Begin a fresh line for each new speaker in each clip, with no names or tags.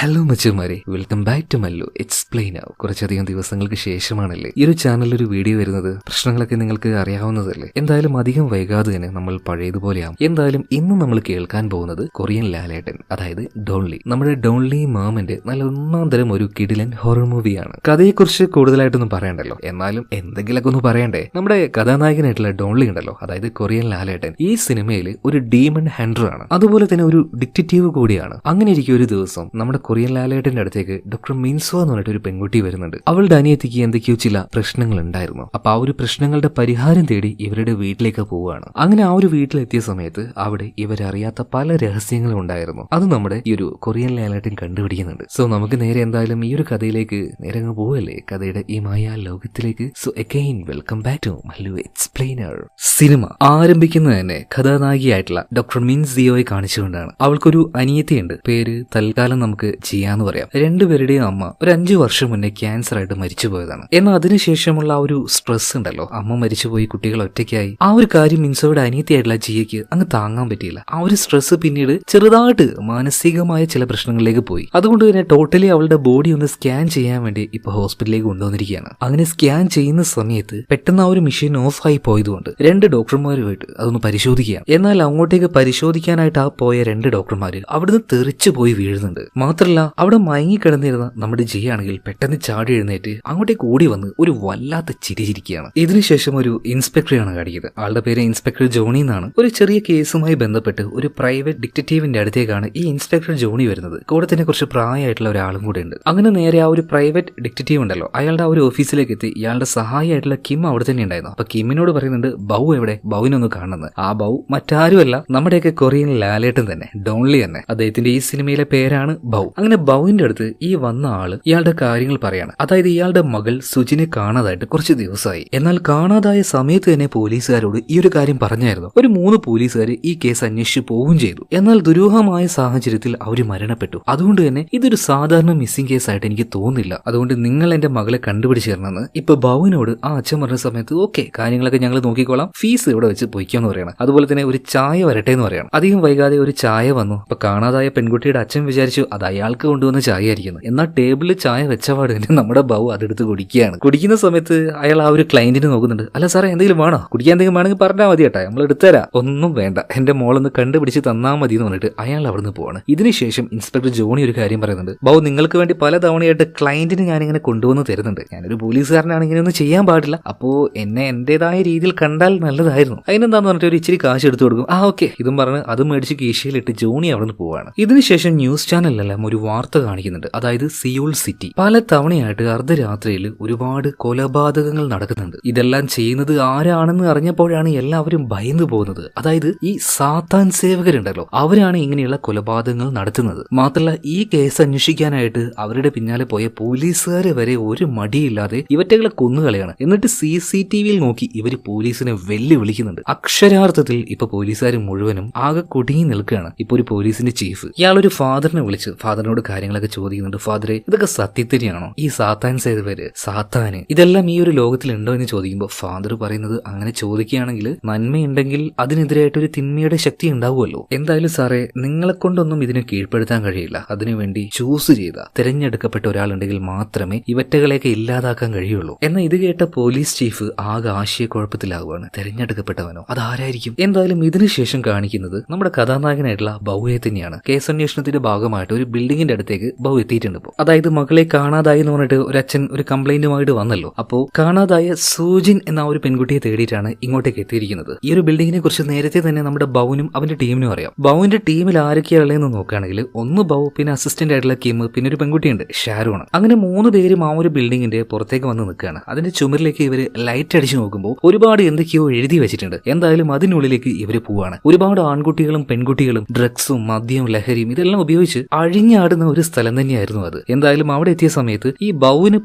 Hello മച്ചുമാരെ, welcome back to Mallu explain ഔ. കുറച്ചധികം ദിവസങ്ങൾക്ക് ശേഷമാണല്ലേ ഈ ഒരു ചാനലിൽ ഒരു വീഡിയോ വരുന്നത്. പ്രശ്നങ്ങളൊക്കെ നിങ്ങൾക്ക് അറിയാവുന്നതല്ലേ. എന്തായാലും അധികം വൈകാതെ തന്നെ നമ്മൾ പഴയതുപോലെയാവും. എന്തായാലും ഇന്ന് നമ്മൾ കേൾക്കാൻ പോകുന്നത് കൊറിയൻ ലാലേട്ടൻ, അതായത് ഡോൺലി. നമ്മുടെ ഡോൺലി മാമന്റെ നല്ല ഒന്നാം തരം ഒരു കിടിലൻ ഹൊറർ മൂവിയാണ്. കഥയെക്കുറിച്ച് കൂടുതലായിട്ടൊന്നും പറയണ്ടല്ലോ, എന്നാലും എന്തെങ്കിലുമൊക്കെ ഒന്ന് പറയണ്ടേ. നമ്മുടെ കഥാനായകനായിട്ടുള്ള ഡോൺലി ഉണ്ടല്ലോ, അതായത് കൊറിയൻ ലാലേട്ടൻ, ഈ സിനിമയിൽ ഒരു ഡീമൺ ഹണ്ടർ ആണ്, അതുപോലെ തന്നെ ഒരു ഡിറ്റക്റ്റീവ് കൂടിയാണ്. അങ്ങനെ ഇരിക്കും ഒരു ദിവസം നമ്മുടെ കൊറിയൻ ലാലേട്ടന്റെ അടുത്തേക്ക് ഡോക്ടർ മിൻസോ എന്ന് പറഞ്ഞിട്ട് ഒരു പെൺകുട്ടി വരുന്നുണ്ട്. അവളുടെ അനിയത്തിക്ക് എന്തൊക്കെയോ ചില പ്രശ്നങ്ങൾ ഉണ്ടായിരുന്നു. അപ്പൊ ആ ഒരു പ്രശ്നങ്ങളുടെ പരിഹാരം തേടി ഇവരുടെ വീട്ടിലേക്ക് പോവുകയാണ്. അങ്ങനെ ആ ഒരു വീട്ടിലെത്തിയ സമയത്ത് അവിടെ ഇവരറിയാത്ത പല രഹസ്യങ്ങളും ഉണ്ടായിരുന്നു. അത് നമ്മുടെ ഈ ഒരു കൊറിയൻ ലാലേട്ടൻ കണ്ടുപിടിക്കുന്നുണ്ട്. സോ നമുക്ക് നേരെ എന്തായാലും ഈ ഒരു കഥയിലേക്ക് നേരെ അങ്ങ് പോവല്ലേ, കഥയുടെ ഈ മായ ലോകത്തിലേക്ക്. So again welcome back to Mallu explainer. Cinema ആരംഭിക്കുന്നത് തന്നെ കഥാനായികയായിട്ടുള്ള ഡോക്ടർ മിൻസിയോയെ കാണിച്ചുകൊണ്ടാണ്. അവൾക്കൊരു അനിയത്തിയുണ്ട്, പേര് തൽക്കാലം നമുക്ക് ചെയ്യാന്ന് പറയാം. രണ്ടുപേരുടെയും അമ്മ ഒരു 5 വർഷം മുന്നേ ക്യാൻസർ ആയിട്ട് മരിച്ചുപോയതാണ്. എന്നാൽ അതിനുശേഷമുള്ള ആ ഒരു സ്ട്രെസ് ഉണ്ടല്ലോ, അമ്മ മരിച്ചുപോയി, കുട്ടികൾ ഒറ്റയ്ക്കായി, ആ ഒരു കാര്യം മിൻസോയുടെ അനിയത്തിയായിട്ടുള്ള ജിയയ്ക്ക് അങ്ങ് താങ്ങാൻ പറ്റിയില്ല. ആ ഒരു സ്ട്രെസ് പിന്നീട് ചെറുതായിട്ട് മാനസികമായ ചില പ്രശ്നങ്ങളിലേക്ക് പോയി. അതുകൊണ്ട് തന്നെ ടോട്ടലി അവളുടെ ബോഡി ഒന്ന് സ്കാൻ ചെയ്യാൻ വേണ്ടി ഇപ്പൊ ഹോസ്പിറ്റലിലേക്ക് കൊണ്ടുവന്നിരിക്കുകയാണ്. അങ്ങനെ സ്കാൻ ചെയ്യുന്ന സമയത്ത് പെട്ടെന്ന് ആ ഒരു മെഷീൻ ഓഫ് ആയി പോയതുകൊണ്ട് 2 ഡോക്ടർമാരുമായിട്ട് അതൊന്ന് പരിശോധിക്കുക. എന്നാൽ അങ്ങോട്ടേക്ക് പരിശോധിക്കാനായിട്ട് ആ പോയ 2 ഡോക്ടർമാര് അവിടുന്ന് തെറിച്ചു പോയി വീഴുന്നുണ്ട്. മാത്രല്ല അവിടെ മയങ്ങിക്കിടന്നിരുന്ന നമ്മുടെ ജി ആണെങ്കിൽ പെട്ടെന്ന് ചാടി എഴുന്നേറ്റ് അങ്ങോട്ടേക്ക് ഓടി വന്ന് ഒരു വല്ലാത്ത ചിരി ചിരിക്കുകയാണ്. ഇതിനുശേഷം ഒരു ഇൻസ്പെക്ടറെയാണ് കാണിക്കുന്നത്. ആളുടെ പേര് ഇൻസ്പെക്ടർ ജോണി എന്നാണ്. ഒരു ചെറിയ കേസുമായി ബന്ധപ്പെട്ട് ഒരു പ്രൈവറ്റ് ഡിറ്റക്റ്റീവിന്റെ അടുത്തേക്കാണ് ഈ ഇൻസ്പെക്ടർ ജോണി വരുന്നത്. കൂടെ തന്നെ കുറച്ച് പ്രായമായിട്ടുള്ള ഒരാളും കൂടെ ഉണ്ട്. അങ്ങനെ നേരെ ആ ഒരു പ്രൈവറ്റ് ഡിറ്റക്റ്റീവ് ഉണ്ടല്ലോ, അയാളുടെ ആ ഒരു ഓഫീസിലേക്ക് എത്തി. ഇയാളുടെ സഹായിയായിട്ടുള്ള കിം അവിടെ തന്നെ ഉണ്ടായിരുന്നു. അപ്പൊ കിമ്മിനോട് പറയുന്നുണ്ട്, ബൗ എവിടെ, ബൗവിനൊന്ന് കാണുന്നത്. ആ ബൗ മറ്റാരുമല്ല, നമ്മുടെയൊക്കെ കൊറിയൻ ലാലേട്ടൻ തന്നെ, ഡോൺലി തന്നെ. അദ്ദേഹത്തിന്റെ ഈ സിനിമയിലെ പേരാണ് ബൗ. അങ്ങനെ ബൗവിന്റെ അടുത്ത് ഈ വന്ന ആള് ഇയാളുടെ കാര്യങ്ങൾ പറയാണ്. അതായത് ഇയാളുടെ മകൾ സുജിനെ കാണാതായിട്ട് കുറച്ച് ദിവസമായി. എന്നാൽ കാണാതായ സമയത്ത് തന്നെ പോലീസുകാരോട് ഈ ഒരു കാര്യം പറഞ്ഞായിരുന്നു. ഒരു 3 പോലീസുകാർ ഈ കേസ് അന്വേഷിച്ചു പോവുകയും ചെയ്തു. എന്നാൽ ദുരൂഹമായ സാഹചര്യത്തിൽ അവര് മരണപ്പെട്ടു. അതുകൊണ്ട് തന്നെ ഇതൊരു സാധാരണ മിസ്സിംഗ് കേസായിട്ട് എനിക്ക് തോന്നുന്നില്ല. അതുകൊണ്ട് നിങ്ങൾ എന്റെ മകളെ കണ്ടുപിടിച്ചു തരണമെന്ന് ഇപ്പൊ ബൗവിനോട് ആ അച്ഛൻ പറഞ്ഞ സമയത്ത്, ഓക്കെ കാര്യങ്ങളൊക്കെ ഞങ്ങൾ നോക്കിക്കോളാം, ഫീസ് ഇവിടെ വെച്ച് പൊയ്ക്കാന്ന് പറയണം. അതുപോലെ തന്നെ ഒരു ചായ വരട്ടെ എന്ന് പറയണം. അധികം വൈകാതെ ഒരു ചായ വന്നു. അപ്പൊ കാണാതായ പെൺകുട്ടിയുടെ അച്ഛൻ വിചാരിച്ചു അത് അയാൾക്ക് കൊണ്ടുവന്ന ചായ ആയിരിക്കുന്നു. എന്നാൽ ടേബിളിൽ ചായ വെച്ചപാട് തന്നെ നമ്മുടെ ബൗ അതെടുത്ത് കുടിക്കുകയാണ്. കുടിക്കുന്ന സമയത്ത് അയാൾ ആ ഒരു ക്ലയന്റിനെ നോക്കുന്നുണ്ട്. അല്ല സാറേ, എന്തെങ്കിലും വേണോ, കുടിക്കാൻ എന്തെങ്കിലും വേണമെങ്കിൽ പറഞ്ഞാൽ മതി കേട്ടാ, നമ്മൾ എടുത്തുതരാം. ഒന്നും വേണ്ട, എന്റെ മോളൊന്ന് കണ്ടുപിടിച്ച് തന്നാൽ മതി എന്ന് പറഞ്ഞിട്ട് അയാൾ അവിടുന്ന് പോവാണ്. ഇതിനുശേഷം ഇൻസ്പെക്ടർ ജോണി ഒരു കാര്യം പറയുന്നുണ്ട്. ബൗ, നിങ്ങൾക്ക് വേണ്ടി പല തവണയായിട്ട് ക്ലയന്റിന് ഞാനിങ്ങനെ കൊണ്ടുവന്ന് തരുന്നുണ്ട്. ഞാനൊരു പോലീസുകാരനാണ്, ഇങ്ങനെയൊന്നും ചെയ്യാൻ പാടില്ല. അപ്പോ എന്നെ എന്റേതായ രീതിയിൽ കണ്ടാൽ നല്ലതായിരുന്നു. അതിനെന്താന്ന് പറഞ്ഞിട്ട് ഒരു ഇച്ചിരി കാശ് എടുത്തു കൊടുക്കും. ആ ഓക്കെ ഇതും പറഞ്ഞ് അത് മേടിച്ച് കീശയിലിട്ട് ജോണി അവിടുന്ന് പോവാണ്. ഇതിനുശേഷം ന്യൂസ് ചാനലിലെല്ലാം ഒരു വാർത്ത കാണിക്കുന്നുണ്ട്. അതായത് സിയോൾ സിറ്റി പല തവണയായിട്ട് അർദ്ധരാത്രിയിൽ ഒരുപാട് കൊലപാതകങ്ങൾ നടക്കുന്നുണ്ട്. ഇതെല്ലാം ചെയ്യുന്നത് ആരാണെന്ന് അറിഞ്ഞപ്പോഴാണ് എല്ലാവരും ഭയന്നു പോകുന്നത്. അതായത് ഈ സാത്താൻ സേവകരുണ്ടല്ലോ, അവരാണ് ഇങ്ങനെയുള്ള കൊലപാതകങ്ങൾ നടത്തുന്നത്. മാത്രമല്ല ഈ കേസ് അന്വേഷിക്കാനായിട്ട് അവരുടെ പിന്നാലെ പോയ പോലീസുകാരെ വരെ ഒരു മടിയില്ലാതെ ഇവറ്റകളെ കൊന്നുകളയാണ്. എന്നിട്ട് CCTVയിൽ നോക്കി ഇവര് പോലീസിനെ വെല്ലുവിളിക്കുന്നുണ്ട്. അക്ഷരാർത്ഥത്തിൽ ഇപ്പൊ പോലീസുകാർ മുഴുവനും ആകെ കുടുങ്ങി നിൽക്കുകയാണ്. ഇപ്പൊ ഒരു പോലീസിന്റെ ചീഫ് ഇയാളൊരു ഫാദറിനെ വിളിച്ച് ഫാദറിനോട് കാര്യങ്ങളൊക്കെ ചോദിക്കുന്നുണ്ട്. ഫാദറെ, ഇതൊക്കെ സത്യത്തിനെയാണോ, ഈ സാത്താൻ സേവകര്, സാത്താന് ഇതെല്ലാം ഈ ഒരു ലോകത്തിൽ ഉണ്ടോ എന്ന് ചോദിക്കുമ്പോൾ ഫാദർ പറയുന്നത്, അങ്ങനെ ചോദിക്കുകയാണെങ്കിൽ നന്മയുണ്ടെങ്കിൽ അതിനെതിരായിട്ട് ഒരു തിന്മയുടെ ശക്തി ഉണ്ടാവുമല്ലോ. എന്തായാലും സാറേ, നിങ്ങളെ കൊണ്ടൊന്നും ഇതിനെ കീഴ്പ്പെടുത്താൻ കഴിയില്ല. അതിനുവേണ്ടി ചൂസ് ചെയ്ത തിരഞ്ഞെടുക്കപ്പെട്ട ഒരാളുണ്ടെങ്കിൽ മാത്രമേ ഇവറ്റകളെയൊക്കെ ഇല്ലാതാക്കാൻ കഴിയുള്ളൂ. എന്നാൽ ഇത് കേട്ട പോലീസ് ചീഫ് ആകെ ആശയക്കുഴപ്പത്തിലാവുകയാണ്. തിരഞ്ഞെടുക്കപ്പെട്ടവനോ, അതാരായിരിക്കും? എന്തായാലും ഇതിനുശേഷം കാണിക്കുന്നത് നമ്മുടെ കഥാനായകനായിട്ടുള്ള ബൗയെ തന്നെയാണ്. കേസന്വേഷണത്തിന്റെ ഭാഗമായിട്ട് ഒരു ബിൽഡിങ്ങിന്റെ അടുത്തേക്ക് ബൗ എത്തിയിട്ടുണ്ട്. അതായത് മകളെ കാണാതായി എന്ന് പറഞ്ഞിട്ട് ഒരു അച്ഛൻ ഒരു കംപ്ലൈന്റുമായിട്ട് വന്നല്ലോ. അപ്പോ കാണാതായ സൂജിൻ എന്ന ഒരു പെൺകുട്ടിയെ തേടിയിട്ടാണ് ഇങ്ങോട്ടേക്ക് എത്തിയിരിക്കുന്നത്. ഈ ഒരു ബിൽഡിങ്ങിനെ കുറിച്ച് നേരത്തെ തന്നെ നമ്മുടെ ബൗവിനും അവന്റെ ടീമിനും അറിയാം. ബൗവിന്റെ ടീമിൽ ആരൊക്കെയുള്ളതെന്ന് നോക്കുകയാണെങ്കിൽ ഒന്ന് ബൗ, പിന്നെ അസിസ്റ്റന്റ് ആയിട്ടുള്ള കിം, പിന്നെ ഒരു പെൺകുട്ടിയുണ്ട് ഷാരോൺ. അങ്ങനെ 3 പേരും ആ ഒരു ബിൽഡിങ്ങിന്റെ പുറത്തേക്ക് വന്ന് നിൽക്കുകയാണ്. അതിന്റെ ചുമരിലേക്ക് ഇവര് ലൈറ്റ് അടിച്ചു നോക്കുമ്പോൾ ഒരുപാട് എന്തൊക്കെയോ എഴുതി വെച്ചിട്ടുണ്ട്. എന്തായാലും അതിനുള്ളിലേക്ക് ഇവര് പോവാണ്. ഒരുപാട് ആൺകുട്ടികളും പെൺകുട്ടികളും ഡ്രഗ്സും മദ്യവും ലഹരിയും ഇതെല്ലാം ഉപയോഗിച്ച് അഴിഞ്ഞാടുന്ന ഒരു സ്ഥലം തന്നെയായിരുന്നു അത്. എന്തായാലും അവിടെ എത്തിയ സമയത്ത് ഈ ബൗവിന്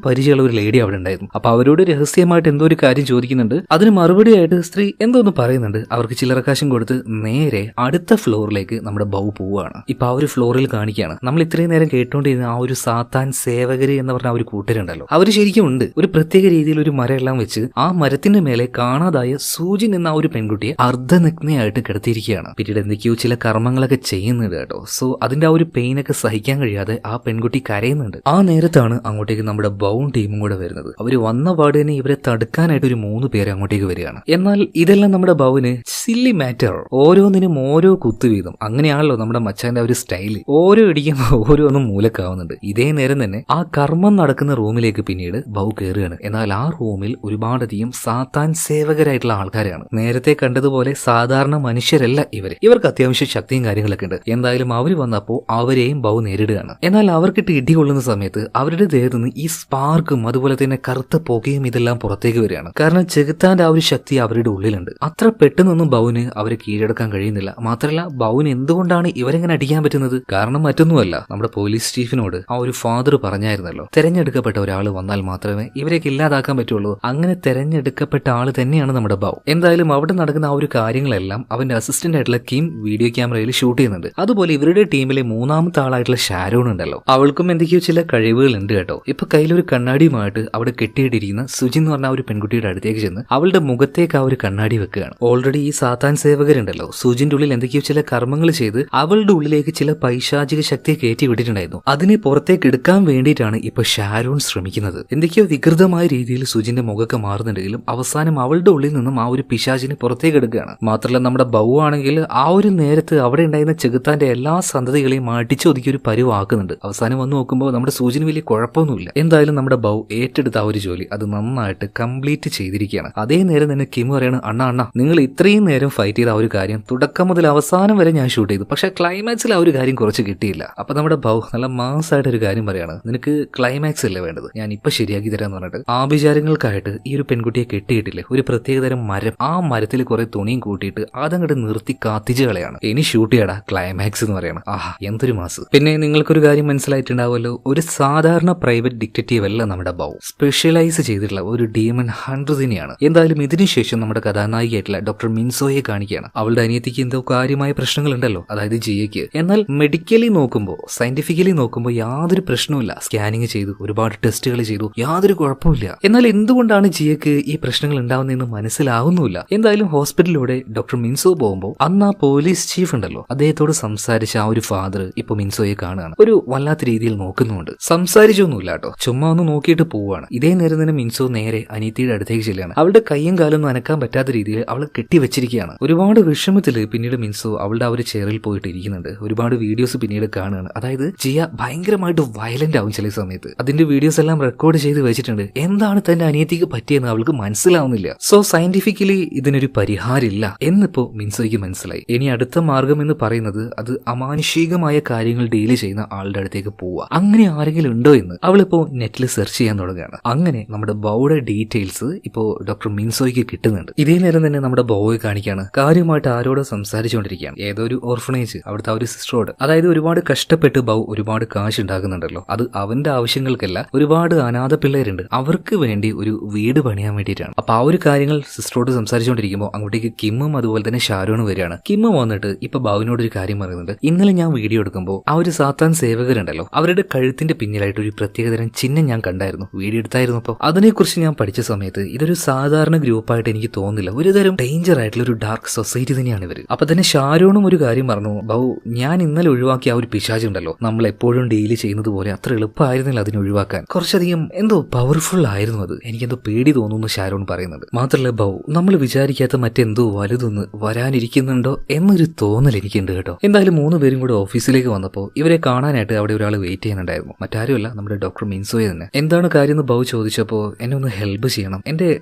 പരിചയമുള്ള ഒരു ലേഡി അവിടെ ഉണ്ടായിരുന്നു. അപ്പൊ അവരോട് രഹസ്യമായിട്ട് എന്തോ ഒരു കാര്യം ചോദിക്കുന്നുണ്ട്. അതിന് മറുപടിയായിട്ട് സ്ത്രീ എന്തോന്ന് പറയുന്നുണ്ട്. അവർക്ക് ചില്ലറക്കാശം കൊടുത്ത് നേരെ അടുത്ത ഫ്ലോറിലേക്ക് നമ്മുടെ ബൗ പോവുകയാണ്. ഇപ്പൊ ആ ഒരു ഫ്ലോറിൽ കാണിക്കുകയാണ് നമ്മൾ ഇത്രയും നേരം കേട്ടോണ്ടിരുന്ന ആ ഒരു സാത്താൻ സേവകര് എന്ന് പറഞ്ഞ ആ ഒരു കൂട്ടരുണ്ടല്ലോ, അവര് ശരിക്കും ഉണ്ട്. ഒരു പ്രത്യേക രീതിയിൽ ഒരു മരം എല്ലാം വെച്ച് ആ മരത്തിന്റെ മേലെ കാണാതായ സൂജിൻ എന്ന ആ ഒരു പെൺകുട്ടിയെ അർദ്ധനഗ്നയായിട്ട് കിടത്തിയിരിക്കുകയാണ്. പിന്നീട് എന്തൊക്കെയോ ചില കർമ്മങ്ങളൊക്കെ ചെയ്യുന്നുണ്ട് കേട്ടോ. സോ അതിന്റെ ആ ഒരു പെയിനൊക്കെ സഹിക്കാൻ സഹിക്കാൻ കഴിയാതെ ആ പെൺകുട്ടി കരയുന്നുണ്ട്. ആ നേരത്താണ് അങ്ങോട്ടേക്ക് നമ്മുടെ ബൗൺ ടീമും കൂടെ വരുന്നത്. അവര് വന്ന പാട് തന്നെ ഇവരെ തടുക്കാനായിട്ട് ഒരു 3 പേര് അങ്ങോട്ടേക്ക് വരികയാണ്. എന്നാൽ ഇതെല്ലാം നമ്മുടെ ബൗവിന് സില്ലി മാറ്റർ, ഓരോന്നിനും ഓരോ കുത്തു വീതം. അങ്ങനെയാണല്ലോ നമ്മുടെ മച്ചാന്റെ ഒരു സ്റ്റൈല്. ഓരോ ഇടിക്കുമ്പോൾ ഓരോന്നും മൂലക്കാവുന്നുണ്ട്. ഇതേ നേരം തന്നെ ആ കർമ്മം നടക്കുന്ന റൂമിലേക്ക് പിന്നീട് ബൗ കയറുകയാണ്. എന്നാൽ ആ റൂമിൽ ഒരുപാടധികം സാത്താൻ സേവകരായിട്ടുള്ള ആൾക്കാരാണ്. നേരത്തെ കണ്ടതുപോലെ സാധാരണ മനുഷ്യരല്ല ഇവർക്ക് അത്യാവശ്യം ശക്തിയും കാര്യങ്ങളൊക്കെ ഉണ്ട്. എന്തായാലും അവര് വന്നപ്പോൾ അവരെയും ബൗ നേരിടുകയാണ്. എന്നാൽ അവർക്കിട്ട് ഇടികൊള്ളുന്ന സമയത്ത് അവരുടെ ദേഹത്ത് നിന്ന് ഈ സ്പാർക്കും അതുപോലെ തന്നെ കറുത്ത പുകയും ഇതെല്ലാം പുറത്തേക്ക് വരികയാണ്. കാരണം ചെകുത്താന്റെ ആ ഒരു ശക്തി അവരുടെ ഉള്ളിലുണ്ട്. അത്ര പെട്ടെന്നൊന്നും ബൗവിന് അവരെ കീഴടക്കാൻ കഴിയുന്നില്ല. മാത്രമല്ല ബൗവിന് എന്തുകൊണ്ടാണ് ഇവരെങ്ങനെ അടിക്കാൻ പറ്റുന്നത്? കാരണം മറ്റൊന്നുമല്ല, നമ്മുടെ പോലീസ് ചീഫിനോട് ആ ഒരു ഫാദർ പറഞ്ഞായിരുന്നല്ലോ, തെരഞ്ഞെടുക്കപ്പെട്ട ഒരാൾ വന്നാൽ മാത്രമേ ഇവരെയൊക്കെ ഇല്ലാതാക്കാൻ പറ്റുള്ളൂ. അങ്ങനെ തെരഞ്ഞെടുക്കപ്പെട്ട ആള് തന്നെയാണ് നമ്മുടെ ബൗ. എന്തായാലും അവിടെ നടക്കുന്ന ആ ഒരു കാര്യങ്ങളെല്ലാം അവന്റെ അസിസ്റ്റന്റ് ആയിട്ടുള്ള കിം വീഡിയോ ക്യാമറയിൽ ഷൂട്ട് ചെയ്യുന്നുണ്ട്. അതുപോലെ ഇവരുടെ ടീമിലെ 3ാമത്തെ ആളായിട്ടുള്ള ഷാരോൺ ഉണ്ടല്ലോ, അവൾക്കും എന്തൊക്കെയോ ചില കഴിവുകൾ ഉണ്ട് കേട്ടോ. ഇപ്പൊ കയ്യിലൊരു കണ്ണാടിയുമായിട്ട് അവിടെ കെട്ടിയിട്ടിരിക്കുന്ന സുജി എന്ന് പറഞ്ഞ ഒരു പെൺകുട്ടിയുടെ അടുത്തേക്ക് ചെന്ന് അവളുടെ മുഖത്തേക്ക് ആ ഒരു കണ്ണാടി വെക്കുകയാണ്. ഓൾറെഡി ഈ സാത്താൻ സേവകരുണ്ടല്ലോ സുജിന്റെ ഉള്ളിൽ എന്തൊക്കെയോ ചില കർമ്മങ്ങൾ ചെയ്ത് അവളുടെ ഉള്ളിലേക്ക് ചില പൈശാചിക ശക്തിയെ കയറ്റി വിട്ടിട്ടുണ്ടായിരുന്നു. അതിനെ പുറത്തേക്ക് എടുക്കാൻ വേണ്ടിയിട്ടാണ് ഇപ്പൊ ഷാരോൺ ശ്രമിക്കുന്നത്. എന്തൊക്കെയോ വികൃതമായ രീതിയിൽ സുജിന്റെ മുഖമൊക്കെ മാറുന്നുണ്ടെങ്കിലും അവസാനം അവളുടെ ഉള്ളിൽ നിന്നും ആ ഒരു പിശാചിനെ പുറത്തേക്ക് എടുക്കുകയാണ്. മാത്രമല്ല നമ്മുടെ ബൗ ആണെങ്കിൽ ആ ഒരു നേരത്ത് അവിടെ ഉണ്ടായിരുന്ന ചെകുത്താന്റെ എല്ലാ സന്തതികളെയും അടിച്ചൊതുക്കി ഒരു പരുവാക്കുന്നുണ്ട്. അവസാനം വന്ന് നോക്കുമ്പോൾ നമ്മുടെ സൂചിന് വലിയ കുഴപ്പമൊന്നുമില്ല. എന്തായാലും നമ്മുടെ ബൗ ഏറ്റെടുത്ത ആ ഒരു ജോലി അത് നന്നായിട്ട് കംപ്ലീറ്റ് ചെയ്തിരിക്കുകയാണ്. അതേ നേരം തന്നെ കിം പറയാണ്, അണ്ണ നിങ്ങൾ ഇത്രയും നേരം ഫൈറ്റ് ചെയ്ത ആ ഒരു കാര്യം തുടക്കം മുതൽ അവസാനം വരെ ഞാൻ ഷൂട്ട് ചെയ്തു, പക്ഷെ ക്ലൈമാക്സിൽ ആ ഒരു കാര്യം കുറച്ച് കിട്ടിയില്ല. അപ്പൊ നമ്മുടെ ബൗ നല്ല മാസമായിട്ട് ഒരു കാര്യം പറയാണ്, നിനക്ക് ക്ലൈമാക്സ് അല്ലേ വേണ്ടത്, ഞാൻ ഇപ്പൊ ശരിയാക്കി തരാന്ന് പറഞ്ഞിട്ട് ആഭിചാരങ്ങൾക്കായിട്ട് ഈ ഒരു പെൺകുട്ടിയെ കെട്ടിയിട്ടില്ലേ ഒരു പ്രത്യേകതരം മരം, ആ മരത്തിൽ കുറെ തുണിയും കൂട്ടിയിട്ട് അതങ്ങോട്ട് നിർത്തി കത്തിച്ച് കളയാണ്. ഇനി ഷൂട്ട് ചെയ്യടാ ക്ലൈമാക്സ് എന്ന് പറയണം. ആഹാ എന്തൊരു മാസ്. പിന്നെ നിങ്ങൾക്കൊരു കാര്യം മനസ്സിലായിട്ടുണ്ടാവുമല്ലോ, ഒരു സാധാരണ പ്രൈവറ്റ് ഡിറ്റക്റ്റീവ് അല്ല നമ്മുടെ ബൗ, സ്പെഷ്യലൈസ് ചെയ്തിട്ടുള്ള ഒരു ഡീമൺ ഹണ്ടർ തന്നെയാണ്. എന്തായാലും ഇതിനുശേഷം നമ്മുടെ കഥാനായികയായിട്ടുള്ള ഡോക്ടർ മിൻസോയെ കാണിക്കുകയാണ്. അവളുടെ അനിയത്തിക്ക് എന്തോ കാര്യമായ പ്രശ്നങ്ങൾ ഉണ്ടല്ലോ, അതായത് ജിയയ്ക്ക്. എന്നാൽ മെഡിക്കലി നോക്കുമ്പോൾ സയന്റിഫിക്കലി നോക്കുമ്പോൾ യാതൊരു പ്രശ്നവുമില്ല. സ്കാനിങ് ചെയ്തു, ഒരുപാട് ടെസ്റ്റുകൾ ചെയ്തു, യാതൊരു കുഴപ്പമില്ല. എന്നാൽ എന്തുകൊണ്ടാണ് ജിയക്ക് ഈ പ്രശ്നങ്ങൾ ഉണ്ടാവുന്നതെന്ന് മനസ്സിലാവുന്നില്ല. എന്തായാലും ഹോസ്പിറ്റലിലൂടെ ഡോക്ടർ മിൻസോ പോകുമ്പോൾ അന്ന് ആ പോലീസ് ചീഫ് ഉണ്ടല്ലോ അദ്ദേഹത്തോട് സംസാരിച്ച ആ ഒരു ഫാദർ ഇപ്പൊ മിൻസോയെ കാണുകയാണ്. ഒരു വല്ലാത്ത രീതിയിൽ നോക്കുന്നുണ്ട്. സംസാരിച്ചൊന്നുമില്ല കേട്ടോ, ചുമ്മാ ഒന്ന് നോക്കിയിട്ട് പോവുകയാണ്. ഇതേ നേരം തന്നെ മിൻസോ നേരെ അനിയത്തിയുടെ അടുത്തേക്ക് ചെല്ലുകയാണ്. അവളുടെ കൈയും കാലൊന്നും അനക്കാൻ പറ്റാത്ത രീതിയിൽ അവളെ കെട്ടിവെച്ചിരിക്കുകയാണ്. ഒരുപാട് വിഷമത്തില് പിന്നീട് മിൻസോ അവളുടെ ആ ഒരു ചെയറിൽ പോയിട്ട് ഇരിക്കുന്നുണ്ട്. ഒരുപാട് വീഡിയോസ് പിന്നീട് കാണുകയാണ്. അതായത് ജിയ ഭയങ്കരമായിട്ട് വയലന്റ് ആവും ചില സമയത്ത്. അതിന്റെ വീഡിയോസ് എല്ലാം റെക്കോർഡ് ചെയ്ത് വെച്ചിട്ടുണ്ട്. എന്താണ് തന്റെ അനിയത്തിക്ക് പറ്റിയെന്ന് അവൾക്ക് മനസ്സിലാവുന്നില്ല. സോ സയന്റിഫിക്കലി ഇതിനൊരു പരിഹാരമില്ല എന്നിപ്പോ മിൻസോയ്ക്ക് മനസ്സിലായി. ഇനി അടുത്ത മാർഗം എന്ന് പറയുന്നത് അത് അമാനുഷികമായ കാര്യങ്ങൾ ഡീല് ചെയ്യുന്ന ആളുടെ അടുത്തേക്ക് പോവുക. അങ്ങനെ ആരെങ്കിലും ഉണ്ടോ എന്ന് അവളിപ്പോ നെറ്റിൽ സെർച്ച് ചെയ്യാൻ തുടങ്ങുകയാണ്. അങ്ങനെ നമ്മുടെ ബൗയുടെ ഡീറ്റെയിൽസ് ഇപ്പോ ഡോക്ടർ മിൻസോയ്ക്ക് കിട്ടുന്നുണ്ട്. ഇതേ നേരം തന്നെ നമ്മുടെ ബൗയെ കാണിക്കുകയാണ്. കാര്യമായിട്ട് ആരോട് സംസാരിച്ചുകൊണ്ടിരിക്കുകയാണ്. ഏതോ ഒരു ഓർഫനേജ്, അവിടുത്തെ ആ ഒരു സിസ്റ്ററോട്. അതായത് ഒരുപാട് കഷ്ടപ്പെട്ട് ബൗ ഒരുപാട് കാശ് ഉണ്ടാക്കുന്നുണ്ടല്ലോ, അത് അവന്റെ ആവശ്യങ്ങൾക്കല്ല, ഒരുപാട് അനാഥ പിള്ളേരുണ്ട് അവർക്ക് വേണ്ടി ഒരു വീട് പണിയാൻ വേണ്ടിയിട്ടാണ്. അപ്പൊ ആ ഒരു കാര്യങ്ങൾ സിസ്റ്ററോട് സംസാരിച്ചുകൊണ്ടിരിക്കുമ്പോൾ അങ്ങോട്ടേക്ക് കിമ്മും അതുപോലെ തന്നെ ഷാരോണും വരികയാണ്. കിമ്മ് വന്നിട്ട് ഇപ്പൊ ബൗവിനോട് ഒരു കാര്യം പറയുന്നുണ്ട്. ഇന്നലെ ഞാൻ വീഡിയോ എടുക്കുമ്പോൾ ആ ഒരു സാത്താൻ സേവകരുണ്ടല്ലോ അവരുടെ കഴുത്തിന്റെ പിന്നിലായിട്ട് ഒരു പ്രത്യേകതരം ചിഹ്നം ഞാൻ കണ്ടായിരുന്നു, വീഡിയോ എടുത്തായിരുന്നു. അപ്പോൾ അതിനെക്കുറിച്ച് ഞാൻ പഠിച്ച സമയത്ത് ഇതൊരു സാധാരണ ഗ്രൂപ്പായിട്ട് എനിക്ക് തോന്നുന്നില്ല, ഒരുതരം ഡേഞ്ചർ ആയിട്ടുള്ള ഒരു ഡാർക്ക് സൊസൈറ്റി തന്നെയാണ് ഇവർ. അപ്പൊ തന്നെ ഷാരോണും ഒരു കാര്യം പറഞ്ഞു, ബൗ ഞാൻ ഇന്നലെ ഒഴിവാക്കിയ ആ ഒരു പിശാച് ഉണ്ടല്ലോ നമ്മൾ എപ്പോഴും ഡെയിലി ചെയ്യുന്നത് പോലെ അത്ര എളുപ്പമായിരുന്നില്ല അതിനെ ഒഴിവാക്കാൻ, കുറച്ചധികം എന്തോ പവർഫുൾ ആയിരുന്നു അത്, എനിക്കെന്തോ പേടി തോന്നുന്നു ഷാരോൺ പറയുന്നത്. മാത്രമല്ല ബൗ നമ്മൾ വിചാരിക്കാത്ത മറ്റെന്തോ വലുതൊന്ന് വരാനിരിക്കുന്നുണ്ടോ എന്നൊരു തോന്നൽ എനിക്കുണ്ട് കേട്ടോ. എന്തായാലും 3 പേരും കൂടെ ഓഫീസിലേക്ക് വന്നപ്പോൾ ഇവരെ കാണാനായിട്ട് അവിടെ ഒരാൾ വെയിറ്റ് ചെയ്യുന്നുണ്ടായിരുന്നു. മറ്റാരുമല്ല നമ്മുടെ ഡോക്ടർ മിൻസോയെ തന്നെ. എന്താണ് കാര്യം എന്ന് ബൗ ചോദിച്ചപ്പോൾ എന്നെ ഒന്ന് ഹെൽപ്പ് ചെയ്യണം,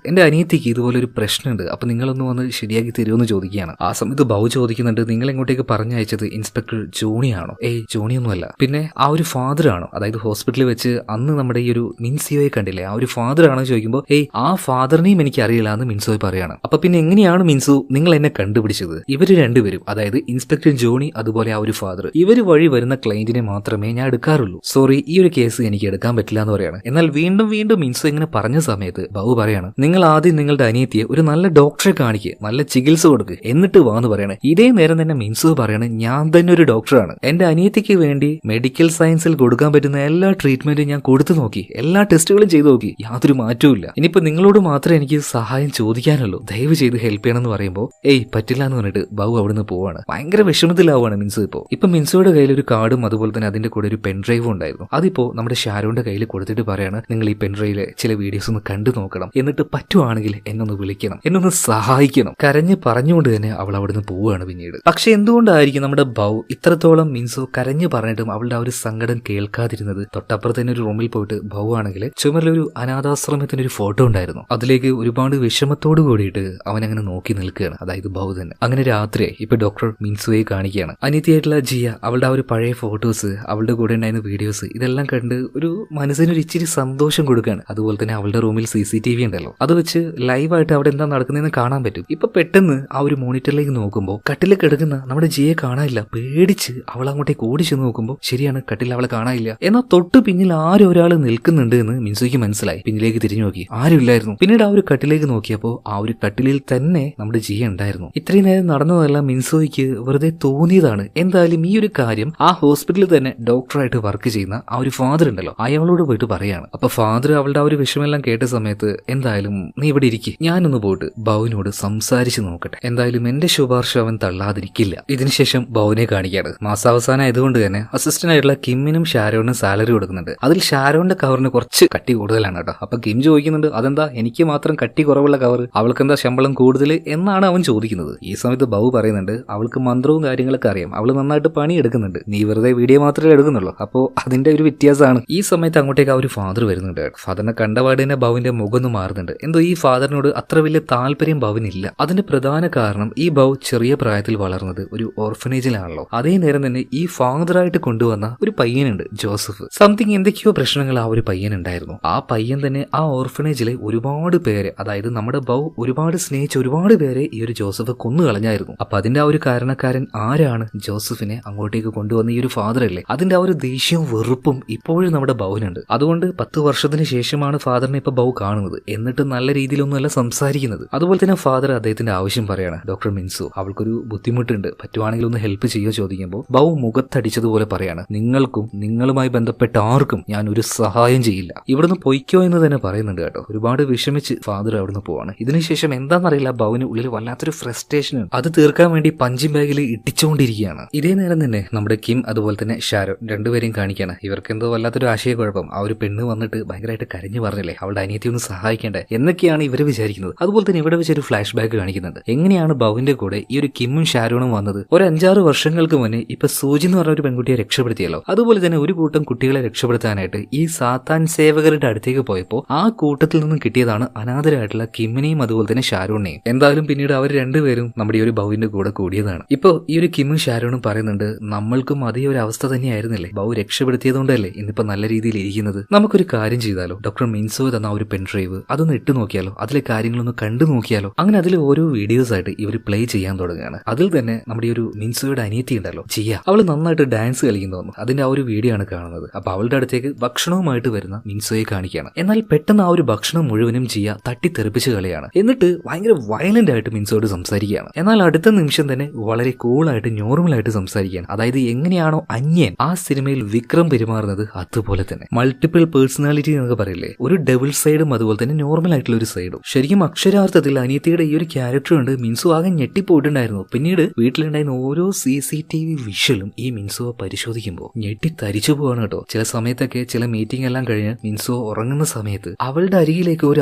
എന്റെ അനിയത്തിക്ക് ഇതുപോലെ ഒരു പ്രശ്നമുണ്ട്, അപ്പൊ നിങ്ങളൊന്ന് വന്ന് ശരിയാക്കി തരുമെന്ന് ചോദിക്കുകയാണ്. ആ സമയത്ത് ബൗ ചോദിക്കുന്നുണ്ട്, നിങ്ങൾ എങ്ങോട്ടേക്ക് പറഞ്ഞയച്ചത് ഇൻസ്പെക്ടർ ജോണിയാണോ? ജോണിയൊന്നുമല്ല, പിന്നെ ആ ഒരു ഫാദർ ആണോ? അതായത് ഹോസ്പിറ്റലിൽ വെച്ച് അന്ന് നമ്മുടെ ഈ ഒരു മിൻസിയോയെ കണ്ടില്ലേ, ആ ഒരു ഫാദർ ആണോ ചോദിക്കുമ്പോൾ ആ ഫാദറിനെയും എനിക്ക് അറിയില്ല എന്ന് മിൻസോയെ പറയാണ്. അപ്പൊ പിന്നെ എങ്ങനെയാണ് മിൻസു നിങ്ങൾ എന്നെ കണ്ടുപിടിച്ചത്? ഇവര് രണ്ടുപേരും, അതായത് ഇൻസ്പെക്ടർ ജോണി അതുപോലെ ആ ഒരു ഫാദർ, ഇവര് വഴി വരുന്ന ക്ലയന്റിനെ മാത്രമേ ഞാൻ എടുക്കാറുള്ളൂ. സോറി, ഈ ഒരു കേസ് എനിക്ക് എടുക്കാൻ പറ്റില്ല എന്ന് പറയാണ്. എന്നാൽ വീണ്ടും വീണ്ടും മിൻസോ ഇങ്ങനെ പറഞ്ഞ സമയത്ത് ബൗ പറയാണ്, നിങ്ങൾ ആദ്യം നിങ്ങളുടെ അനിയത്തിയെ ഒരു നല്ല ഡോക്ടറെ കാണിക്കുക, നല്ല ചികിത്സ കൊടുക്ക്, എന്നിട്ട് വാന്ന് പറയണേ. ഇതേ നേരം തന്നെ മിൻസു പറയണേ, ഞാൻ തന്നെ ഒരു ഡോക്ടറാണ്, എന്റെ അനിയത്തിക്ക് വേണ്ടി മെഡിക്കൽ സയൻസിൽ കൊടുക്കാൻ പറ്റുന്ന എല്ലാ ട്രീറ്റ്മെന്റും ഞാൻ കൊടുത്തു നോക്കി, എല്ലാ ടെസ്റ്റുകളും ചെയ്തു നോക്കി, യാതൊരു മാറ്റവും ഇല്ല. ഇനിയിപ്പോ നിങ്ങളോട് മാത്രമേ എനിക്ക് സഹായം ചോദിക്കാനുള്ളൂ, ദയവ് ചെയ്ത് ഹെൽപ്പ് ചെയ്യണമെന്ന് പറയുമ്പോൾ പറ്റില്ല എന്ന് പറഞ്ഞിട്ട് ബൗ അവിടുന്ന് പോവാണ്. ഭയങ്കര വിഷമത്തിലാവുകയാണ് മിൻസു. ഇപ്പൊ മിൻസുയുടെ കയ്യിൽ ഒരു കാർഡും അതുപോലെ തന്നെ അതിന്റെ കൂടെ ഒരു പെൻഡ്രൈവും ഉണ്ടായിരുന്നു. അതിപ്പോ നമ്മുടെ ഷാരോന്റെ കയ്യിൽ കൊടുത്തിട്ട് പറയാണ്, നിങ്ങൾ ഈ പെൻഡ്രൈവിലെ ചില വീഡിയോസ് ഒന്ന് കണ്ടു നോക്കണം, എന്നിട്ട് പറ്റുവാണെങ്കിൽ എന്നൊന്ന് വിളിക്കണം, എന്നൊന്ന് സഹായിക്കണം. കരഞ്ഞ് പറഞ്ഞുകൊണ്ട് തന്നെ അവൾ അവിടുന്ന് പോവുകയാണ് പിന്നീട്. പക്ഷെ എന്തുകൊണ്ടായിരിക്കും നമ്മുടെ ബൗ ഇത്രത്തോളം മിൻസു കരഞ്ഞു പറഞ്ഞിട്ടും അവളുടെ ആ ഒരു സങ്കടം കേൾക്കാതിരുന്നത്? തൊട്ടപ്പുറത്ത് തന്നെ ഒരു റൂമിൽ പോയിട്ട് ബൗ ആണെങ്കിൽ ചുമരിലൊരു അനാഥാശ്രമത്തിന്റെ ഒരു ഫോട്ടോ ഉണ്ടായിരുന്നു. അതിലേക്ക് ഒരുപാട് വിഷമത്തോട് കൂടിയിട്ട് അവൻ അങ്ങനെ നോക്കി നിൽക്കുകയാണ്, അതായത് ബൗ തന്നെ. അങ്ങനെ രാത്രിയായി. ഇപ്പൊ ഡോക്ടർ മിൻസുയെ കാണിക്കുകയാണ്. അനിയത്തിയായിട്ടുള്ള ജിയ അവളുടെ ആ ഒരു പഴയ ഫോട്ടോസ്, അവളുടെ കൂടെ ഉണ്ടായിരുന്ന വീഡിയോസ് ഇതെല്ലാം കണ്ട് ഒരു മനസ്സിനൊരു ഇച്ചിരി സന്തോഷം കൊടുക്കുകയാണ്. അതുപോലെ തന്നെ അവളുടെ റൂമിൽ CCTV ഉണ്ടല്ലോ, അത് വെച്ച് ലൈവായിട്ട് അവിടെ എന്താ നടക്കുന്നതെന്ന് കാണാൻ പറ്റും. ഇപ്പൊ പെട്ടെന്ന് ആ ഒരു മോണിറ്ററിലേക്ക് നോക്കുമ്പോൾ കട്ടിലേക്ക് കിടക്കുന്ന നമ്മുടെ ജിയെ കാണാനില്ല. പേടിച്ച് അവൾ അങ്ങോട്ടേക്ക് ഓടിച്ചു നോക്കുമ്പോൾ ശരിയാണ്, കട്ടിൽ അവളെ കാണാനില്ല. എന്നാൽ തൊട്ട് പിന്നിൽ ആരോ ഒരാൾ നിൽക്കുന്നുണ്ട് എന്ന് മിൻസുയ്ക്ക് മനസ്സിലായി. പിന്നിലേക്ക് തിരിഞ്ഞു നോക്കി, ആരുമില്ലായിരുന്നു. പിന്നീട് ആ ഒരു കട്ടിലേക്ക് നോക്കിയപ്പോൾ ആ ഒരു കട്ടിലിൽ തന്നെ നമ്മുടെ ജിയ ഉണ്ടായിരുന്നു. ഇത്രയും നേരം നടന്നതെല്ലാം മിൻസുയ്ക്ക് വെറുതെ തോന്നിയതാണ്. എന്തായാലും ഈ ഒരു കാര്യം ആ ഹോസ്പിറ്റലിൽ തന്നെ ഡോക്ടറായിട്ട് വർക്ക് ചെയ്യുന്ന ആ ഒരു ഫാദർ ഉണ്ടല്ലോ, അയാളോട് പോയിട്ട് പറയാണ്. അപ്പൊ ഫാദർ അവളുടെ ആ ഒരു വിഷമെല്ലാം കേട്ട സമയത്ത്, എന്തായാലും നീ ഇവിടെ ഇരിക്കും, ഞാനൊന്ന് പോയിട്ട് ബൗവിനോട് സംസാരിച്ച് നോക്കട്ടെ, എന്തായാലും എന്റെ ശുപാർശ അവൻ തള്ളാതിരിക്കില്ല. ഇതിനുശേഷം ബൗവിനെ കാണിക്കാണ്. മാസാവസാനം ആയതുകൊണ്ട് തന്നെ അസിസ്റ്റന്റ് ആയിട്ടുള്ള കിമ്മിനും ഷാരോണിനും സാലറി കൊടുക്കുന്നുണ്ട്. അതിൽ ഷാരോണിന്റെ കവറിന് കുറച്ച് കട്ടി കൂടുതലാണ് കേട്ടോ. അപ്പൊ കിം ചോദിക്കുന്നുണ്ട്, അതെന്താ എനിക്ക് മാത്രം കട്ടി കുറവുള്ള കവർ, അവൾക്ക് എന്താ ശമ്പളം കൂടുതൽ എന്നാണ് അവൻ ചോദിക്കുന്നത്. ഈ സമയത്ത് ബൗ പറയുന്നുണ്ട്, അവൾക്ക് മന്ത്രവും കാര്യങ്ങളൊക്കെ അറിയാം, അവള് നന്നായിട്ട് പണി എടുക്കുന്നുണ്ട്, നീ വെറുതെ വീഡിയോ മാത്രമേ എടുക്കുന്നുള്ളൂ, അപ്പോ അതിന്റെ ഒരു വ്യത്യാസമാണ്. ഈ സമയത്ത് അങ്ങോട്ടേക്ക് ആ ഒരു ഫാദർ വരുന്നുണ്ട്. ഫാദറിനെ കണ്ടപാട് തന്നെ ബൗവിന്റെ മുഖം ഒന്ന് മാറുന്നുണ്ട്. എന്തോ ഈ ഫാദറിനോട് അത്ര വലിയ താല്പര്യം ബൗവിനില്ല. അതിന്റെ പ്രധാന കാരണം ഈ ബൗ ചെറിയ പ്രായത്തിൽ വളർന്നത് ഒരു ഓർഫനേജിലാണല്ലോ. അതേ നേരം തന്നെ ഈ ഫാദറായിട്ട് കൊണ്ടുവന്ന ഒരു പയ്യനുണ്ട്, ജോസഫ്. സംതിങ് എന്തൊക്കെയോ പ്രശ്നങ്ങൾ ആ ഒരു പയ്യനുണ്ടായിരുന്നു. ആ പയ്യൻ തന്നെ ആ ഓർഫനേജിലെ ഒരുപാട് പേരെ, അതായത് നമ്മുടെ ബൗ ഒരുപാട് സ്നേഹിച്ച ഒരുപാട് പേരെ ഈ ഒരു ജോസഫ് കൊന്നു കളഞ്ഞായിരുന്നു. അപ്പൊ അതിന്റെ ആ ഒരു കാരണക്കാരൻ ആരാണ്? ജോസഫിനെ അങ്ങോട്ടേക്ക് കൊണ്ടുവന്ന ഈ ഒരു ഫാദർ അല്ലേ. അതിന്റെ ആ ഒരു ദേഷ്യവും വെറുപ്പും ഇപ്പോഴും നമ്മുടെ ബൗവിനുണ്ട്. അതുകൊണ്ട് 10 വർഷത്തിന് ശേഷമാണ് ഫാദറിനെ ഇപ്പൊ ബൗ കാണുന്നത്. എന്നിട്ട് നല്ല രീതിയിലൊന്നുമല്ല സംസാരിക്കുന്നത്. അതുപോലെ തന്നെ ഫാദർ അദ്ദേഹത്തിന്റെ ആവശ്യം പറയാണ്, ഡോക്ടർ മിൻസു അവൾക്കൊരു ബുദ്ധിമുട്ടുണ്ട്, പറ്റുവാണെങ്കിൽ ഒന്ന് ഹെൽപ്പ് ചെയ്യോ ചോദിക്കുമ്പോൾ ബൗ മുഖത്തടിച്ചതുപോലെ പറയാണ്, നിങ്ങൾക്കും നിങ്ങളുമായി ബന്ധപ്പെട്ട ആർക്കും ഞാൻ ഒരു സഹായം ചെയ്യില്ല, ഇവിടുന്ന് പൊയ്ക്കോ എന്ന് തന്നെ പറയുന്നുണ്ട് കേട്ടോ. ഒരുപാട് വിഷമിച്ച് ഫാദർ അവിടുന്ന് പോവാണ്. ഇതിനുശേഷം എന്താണെന്നറിയില്ല, ബൗവിന് ഉള്ളിൽ വല്ലാത്തൊരു ഫ്രസ്ട്രേഷൻ ഉണ്ട്. അത് തീർക്കാൻ വേണ്ടി പഞ്ചിങ് ബാഗിൽ ഇട്ടിച്ചുകൊണ്ടിരിക്കുകയാണ്. ഇതേ നേരം തന്നെ നമ്മുടെ കിം അതുപോലെ തന്നെ ഷാരോ രണ്ടുപേരെയും കാണിക്കാണ്. ഇവർക്ക് എന്തോ വല്ലാത്തൊരു ആശയക്കുഴപ്പം. ആ ഒരു പെണ്ണ് വന്നിട്ട് ഭയങ്കരമായിട്ട് കരഞ്ഞു പറഞ്ഞില്ലേ, അവളുടെ അനിയത്തി ഒന്ന് സഹായിക്കേണ്ടേ എന്നൊക്കെയാണ് ഇവര് വിചാരിക്കുന്നത്. അതുപോലെ തന്നെ ഇവിടെ വെച്ചൊരു ഫ്ലാഷ് ബാക്ക് കാണിക്കുന്നുണ്ട്. എങ്ങനെയാണ് ബൗവിന്റെ കൂടെ ഈ ഒരു കിമ്മും ഷാരോണും വന്നത്? ഒരു 5-6 വർഷങ്ങൾക്ക് മുന്നേ ഇപ്പൊ സൂജി എന്ന് പറഞ്ഞ ഒരു പെൺകുട്ടിയെ രക്ഷപ്പെടുത്തിയല്ലോ. അതുപോലെ തന്നെ ഒരു കൂട്ടം കുട്ടികളെ രക്ഷപ്പെടുത്താനായിട്ട് ഈ സാത്താൻ സേവകരുടെ അടുത്തേക്ക് പോയപ്പോൾ ആ കൂട്ടത്തിൽ നിന്നും കിട്ടിയതാണ് അനാഥരായിട്ടുള്ള കിമ്മിനെയും അതുപോലെ തന്നെ ഷാരോണിനെയും. എന്തായാലും പിന്നീട് അവർ രണ്ടുപേരും നമ്മുടെ ഈ ഒരു ബൗവിന്റെ കൂടെ കൂടിയതാണ്. ഇപ്പൊ ഈ ഒരു കിമ്മും ഷാരോണും പറയുന്നുണ്ട്, നമ്മൾക്കും അതേ ഒരു അവസ്ഥ തന്നെയായിരുന്നില്ലേ, ബൗ രക്ഷപ്പെടുത്തിയതുകൊണ്ടല്ലേ ഇന്നിപ്പോ നല്ല രീതിയിൽ ഇരിക്കുന്നത്. നമുക്കൊരു കാര്യം ചെയ്താലോ, ഡോക്ടർ മിൻസോ തന്ന ആ ഒരു പെൻഡ്രൈവ് അതൊന്ന് ഇട്ട് നോക്കിയാലോ, അതിലെ കാര്യങ്ങളൊന്ന് കണ്ടു നോക്കിയാലോ. അങ്ങനെ അതിൽ ഓരോ വീഡിയോസ് ആയിട്ട് ഇവർ പ്ലേ ചെയ്യാൻ തുടങ്ങുകയാണ്. അതിൽ തന്നെ നമ്മുടെ ഈ ഒരു മിൻസോയുടെ അനിയത്തി ഉണ്ടല്ലോ, ജിയ, അവള് നന്നായിട്ട് ഡാൻസ് കളിക്കുന്നു തോന്നുന്നു. അതിന്റെ ആ ഒരു വീഡിയോ ആണ് കാണുന്നത്. അപ്പൊ അവളുടെ അടുത്തേക്ക് ഭക്ഷണവുമായിട്ട് വരുന്ന മിൻസോയെ കാണിക്കുകയാണ്. എന്നാൽ പെട്ടെന്ന് ആ ഒരു ഭക്ഷണം മുഴുവനും ജിയ തട്ടിത്തെറിപ്പിച്ച് കളിയാണ്. എന്നിട്ട് ഭയങ്കര വയലന്റ് ആയിട്ട് മിൻസോയോട് സംസാരിക്കുകയാണ്. എന്നാൽ അടുത്ത നിമിഷം തന്നെ വളരെ കൂളായിട്ട് നോർമലായിട്ട് സംസാരിക്കുകയാണ്. അതായത് എങ്ങനെയാണോ അന്യൻ ആ സിനിമയിൽ വിക്രം പെരുമാറുന്നത് അതുപോലെ തന്നെ മൾട്ടിപ്പിൾ പേഴ്സണാലിറ്റി എന്നൊക്കെ പറയില്ലേ, ഒരു ഡബിൾ സൈഡും അതുപോലെ തന്നെ നോർമൽ ആയിട്ടുള്ള ഒരു സൈഡും. ശരിക്കും അക്ഷരാർത്ഥത്തിൽ അനിയത്തിയുടെ ഈ ഒരു ക്യാരക്ടർ കൊണ്ട് മിൻസു ആകെ ഞെട്ടിപ്പോയിട്ടുണ്ടായിരുന്നു. പിന്നീട് വീട്ടിലുണ്ടായിരുന്ന ഓരോ CCTV വിഷ്വലും ഈ മിൻസുവെ പരിശോധിക്കുമ്പോൾ ഞെട്ടി തരിച്ചു പോവാണ് കേട്ടോ. ചില സമയത്തൊക്കെ ചില മീറ്റിംഗ് എല്ലാം കഴിഞ്ഞ് മിൻസു ഉറങ്ങുന്ന സമയത്ത് അവളുടെ അരികിലേക്ക് ഒരു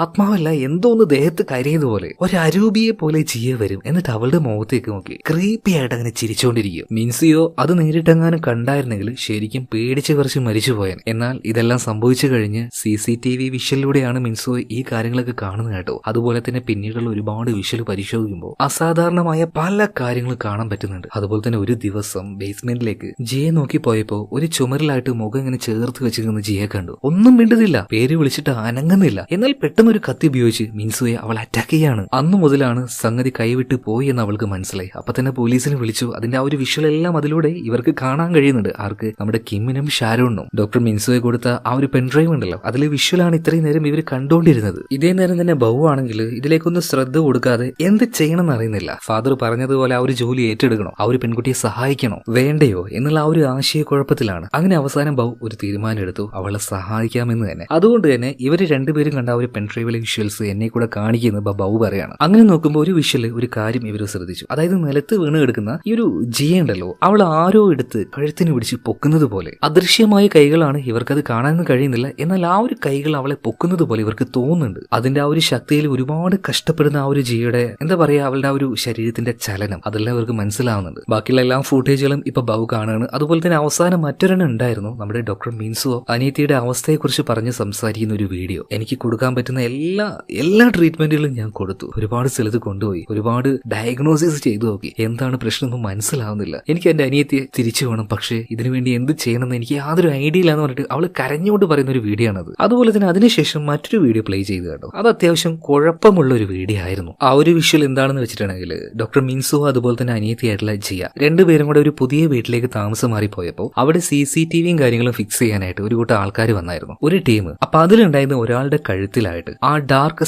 ആത്മാവല്ല എന്തോ ഒന്ന് ദേഹത്ത് കരയതുപോലെ ഒരു അരൂപിയെ പോലെ ജിയ വരും. എന്നിട്ട് അവളുടെ മുഖത്തേക്ക് നോക്കി ക്രീപ്പി ആയിട്ട് അങ്ങനെ ചിരിച്ചുകൊണ്ടിരിക്കും. മിൻസിയോ അത് നേരിട്ടെങ്ങാനും കണ്ടായിരുന്നെങ്കിൽ ശരിക്കും പേടിച്ച് കുറച്ച് മരിച്ചു പോയാൻ. എന്നാൽ ഇതെല്ലാം സംഭവിച്ചു കഴിഞ്ഞ് CCTV വിഷ്വലിലൂടെയാണ് മിൻസോ ഈ കാര്യങ്ങളൊക്കെ കാണുന്നത് കേട്ടോ. അതുപോലെ തന്നെ പിന്നീടുള്ള ഒരുപാട് വിഷ്വൽ പരിശോധിക്കുമ്പോൾ അസാധാരണമായ പല കാര്യങ്ങൾ കാണാൻ പറ്റുന്നുണ്ട്. അതുപോലെ തന്നെ ഒരു ദിവസം ബേസ്മെന്റിലേക്ക് ജിയെ നോക്കി പോയപ്പോ ഒരു ചുമരിലായിട്ട് മുഖം ഇങ്ങനെ ചേർത്ത് വെച്ചിരിക്കുന്ന ജിയെ കണ്ടു. ഒന്നും മിണ്ടുന്നില്ല, പേര് വിളിച്ചിട്ട് അനങ്ങുന്നില്ല. എന്നാൽ പെട്ടെന്ന് ഒരു കത്തി ഉപയോഗിച്ച് മിൻസുയെ അവൾ അറ്റാക്ക് ചെയ്യാണ്. അന്നു മുതലാണ് സംഗതി കൈവിട്ട് പോയി എന്ന് അവൾക്ക് മനസ്സിലായി. അപ്പൊ തന്നെ പോലീസിനെ വിളിച്ചു. അതിന്റെ ആ ഒരു വിഷ്വൽ എല്ലാം അതിലൂടെ ഇവർക്ക് കാണാൻ കഴിയുന്നുണ്ട്. ആർക്ക്? നമ്മുടെ കിമ്മിനും ഷാരോണിനും. ഡോക്ടർ മിൻസുയെ കൊടുത്ത ആ ഒരു പെൻഡ്രൈവ് ഉണ്ടല്ലോ, അതിലെ വിഷ്വലാണ് ഇത്രയും നേരം ഇവർ കണ്ടുകൊണ്ടിരുന്നത്. ഇതേ നേരം തന്നെ ബൗ ആണെങ്കിൽ ഇതിലേക്കൊന്ന് ശ്രദ്ധ കൊടുക്കാതെ എന്ത് ചെയ്യണമെന്ന് അറിയുന്നില്ല. ഫാദർ പറഞ്ഞതുപോലെ ആ ഒരു ജോലി ഏറ്റെടുക്കണോ, ആ ഒരു പെൺകുട്ടിയെ സഹായിക്കണോ വേണ്ടയോ എന്നുള്ള ആ ഒരു ആശയക്കുഴപ്പത്തിലാണ്. അങ്ങനെ അവസാനം ബൗ ഒരു തീരുമാനം എടുത്തു, അവളെ സഹായിക്കാമെന്ന് തന്നെ. അതുകൊണ്ട് തന്നെ ഇവര് രണ്ടുപേരും കണ്ട ഒരു പെൻഡ്രൈവിലെ വിഷ്വൽസ് എന്നെ കൂടെ കാണിക്കുന്നത് ബൗ പറയാണ്. അങ്ങനെ നോക്കുമ്പോൾ ഒരു വിഷ്വല് ഒരു കാര്യം ഇവർ ശ്രദ്ധിച്ചു. അതായത് നിലത്ത് വീണ് കിടക്കുന്ന ഈ ഒരു ജിയ ഉണ്ടല്ലോ, അവൾ ആരോ എടുത്ത് കഴുത്തിന് പിടിച്ച് പൊക്കുന്നത് പോലെ. അദൃശ്യമായ കൈകളാണ്, ഇവർക്കത് കാണാനൊന്നും കഴിയുന്നില്ല. എന്നാൽ ആ ഒരു കൈകൾ അവളെ പൊക്കുന്നത് പോലെ ഇവർക്ക് തോന്നുന്നുണ്ട്. അതിന്റെ ആ ഒരു ശക്തിയിൽ ഒരുപാട് കഷ്ടപ്പെടുന്ന ആ ഒരു ജിയുടെ എന്താ പറയാ, അവളുടെ ആ ഒരു ശരീരത്തിന്റെ ചലനം അതെല്ലാം ഇവർക്ക് മനസ്സിലാവുന്നുണ്ട്. ബാക്കിയുള്ള എല്ലാ ഫൂട്ടേജുകളും ഇപ്പൊ ബൗ കാണുകയാണ്. അതുപോലെ തന്നെ അവസാനം മറ്റൊരെണ്ണം ഉണ്ടായിരുന്നു, നമ്മുടെ ഡോക്ടർ മിൻസുവോ അനിയത്തിയുടെ അവസ്ഥയെക്കുറിച്ച് പറഞ്ഞ് സംസാരിക്കുന്ന ഒരു വീഡിയോ. എനിക്ക് കൊടുക്കാൻ പറ്റുന്ന എല്ലാ ട്രീറ്റ്മെന്റുകളും ഞാൻ കൊടുത്തു, ഒരുപാട് സ്ഥലത്ത് കൊണ്ടുപോയി, ഒരുപാട് ഡയഗ്നോസിസ് ചെയ്തു നോക്കി, എന്താണ് പ്രശ്നമൊന്നും മനസ്സിലാവുന്നില്ല, എനിക്ക് എന്റെ അനിയത്തിയെ തിരിച്ചു വേണം, പക്ഷേ ഇതിനുവേണ്ടി എന്ത് ചെയ്യണമെന്ന് എനിക്ക് യാതൊരു ഐഡിയ ഇല്ലാന്ന് പറഞ്ഞിട്ട് അവള് കരഞ്ഞുകൊണ്ട് പറയുന്ന ഒരു വീഡിയോ ആണത്. അതുപോലെ തന്നെ അതിനുശേഷം മറ്റൊരു വീഡിയോ പ്ലേ ചെയ്ത് കേട്ടോ. അത് അത്യാവശ്യം കുഴപ്പമുള്ള ഒരു വീഡിയോ ആയിരുന്നു. ആ ഒരു വിഷ്വൽ എന്താണെന്ന് വെച്ചിട്ടുണ്ടെങ്കിൽ ഡോക്ടർ മിൻസോ അതുപോലെ തന്നെ അനിയത്തിയായിട്ടുള്ള ജിയ രണ്ടുപേരും കൂടെ ഒരു പുതിയ വീട്ടിലേക്ക് താമസം മാറിപ്പോയപ്പോൾ അവിടെ CCTVയും കാര്യങ്ങളും ഫിക്സ് ചെയ്യാനായിട്ട് ഒരു കൂട്ടം ആൾക്കാർ വന്നായിരുന്നു, ഒരു ടീം. അപ്പൊ അതിലുണ്ടായിരുന്ന ഒരാളുടെ കഴുത്തിലായിട്ട് ആ ഡാർക്ക്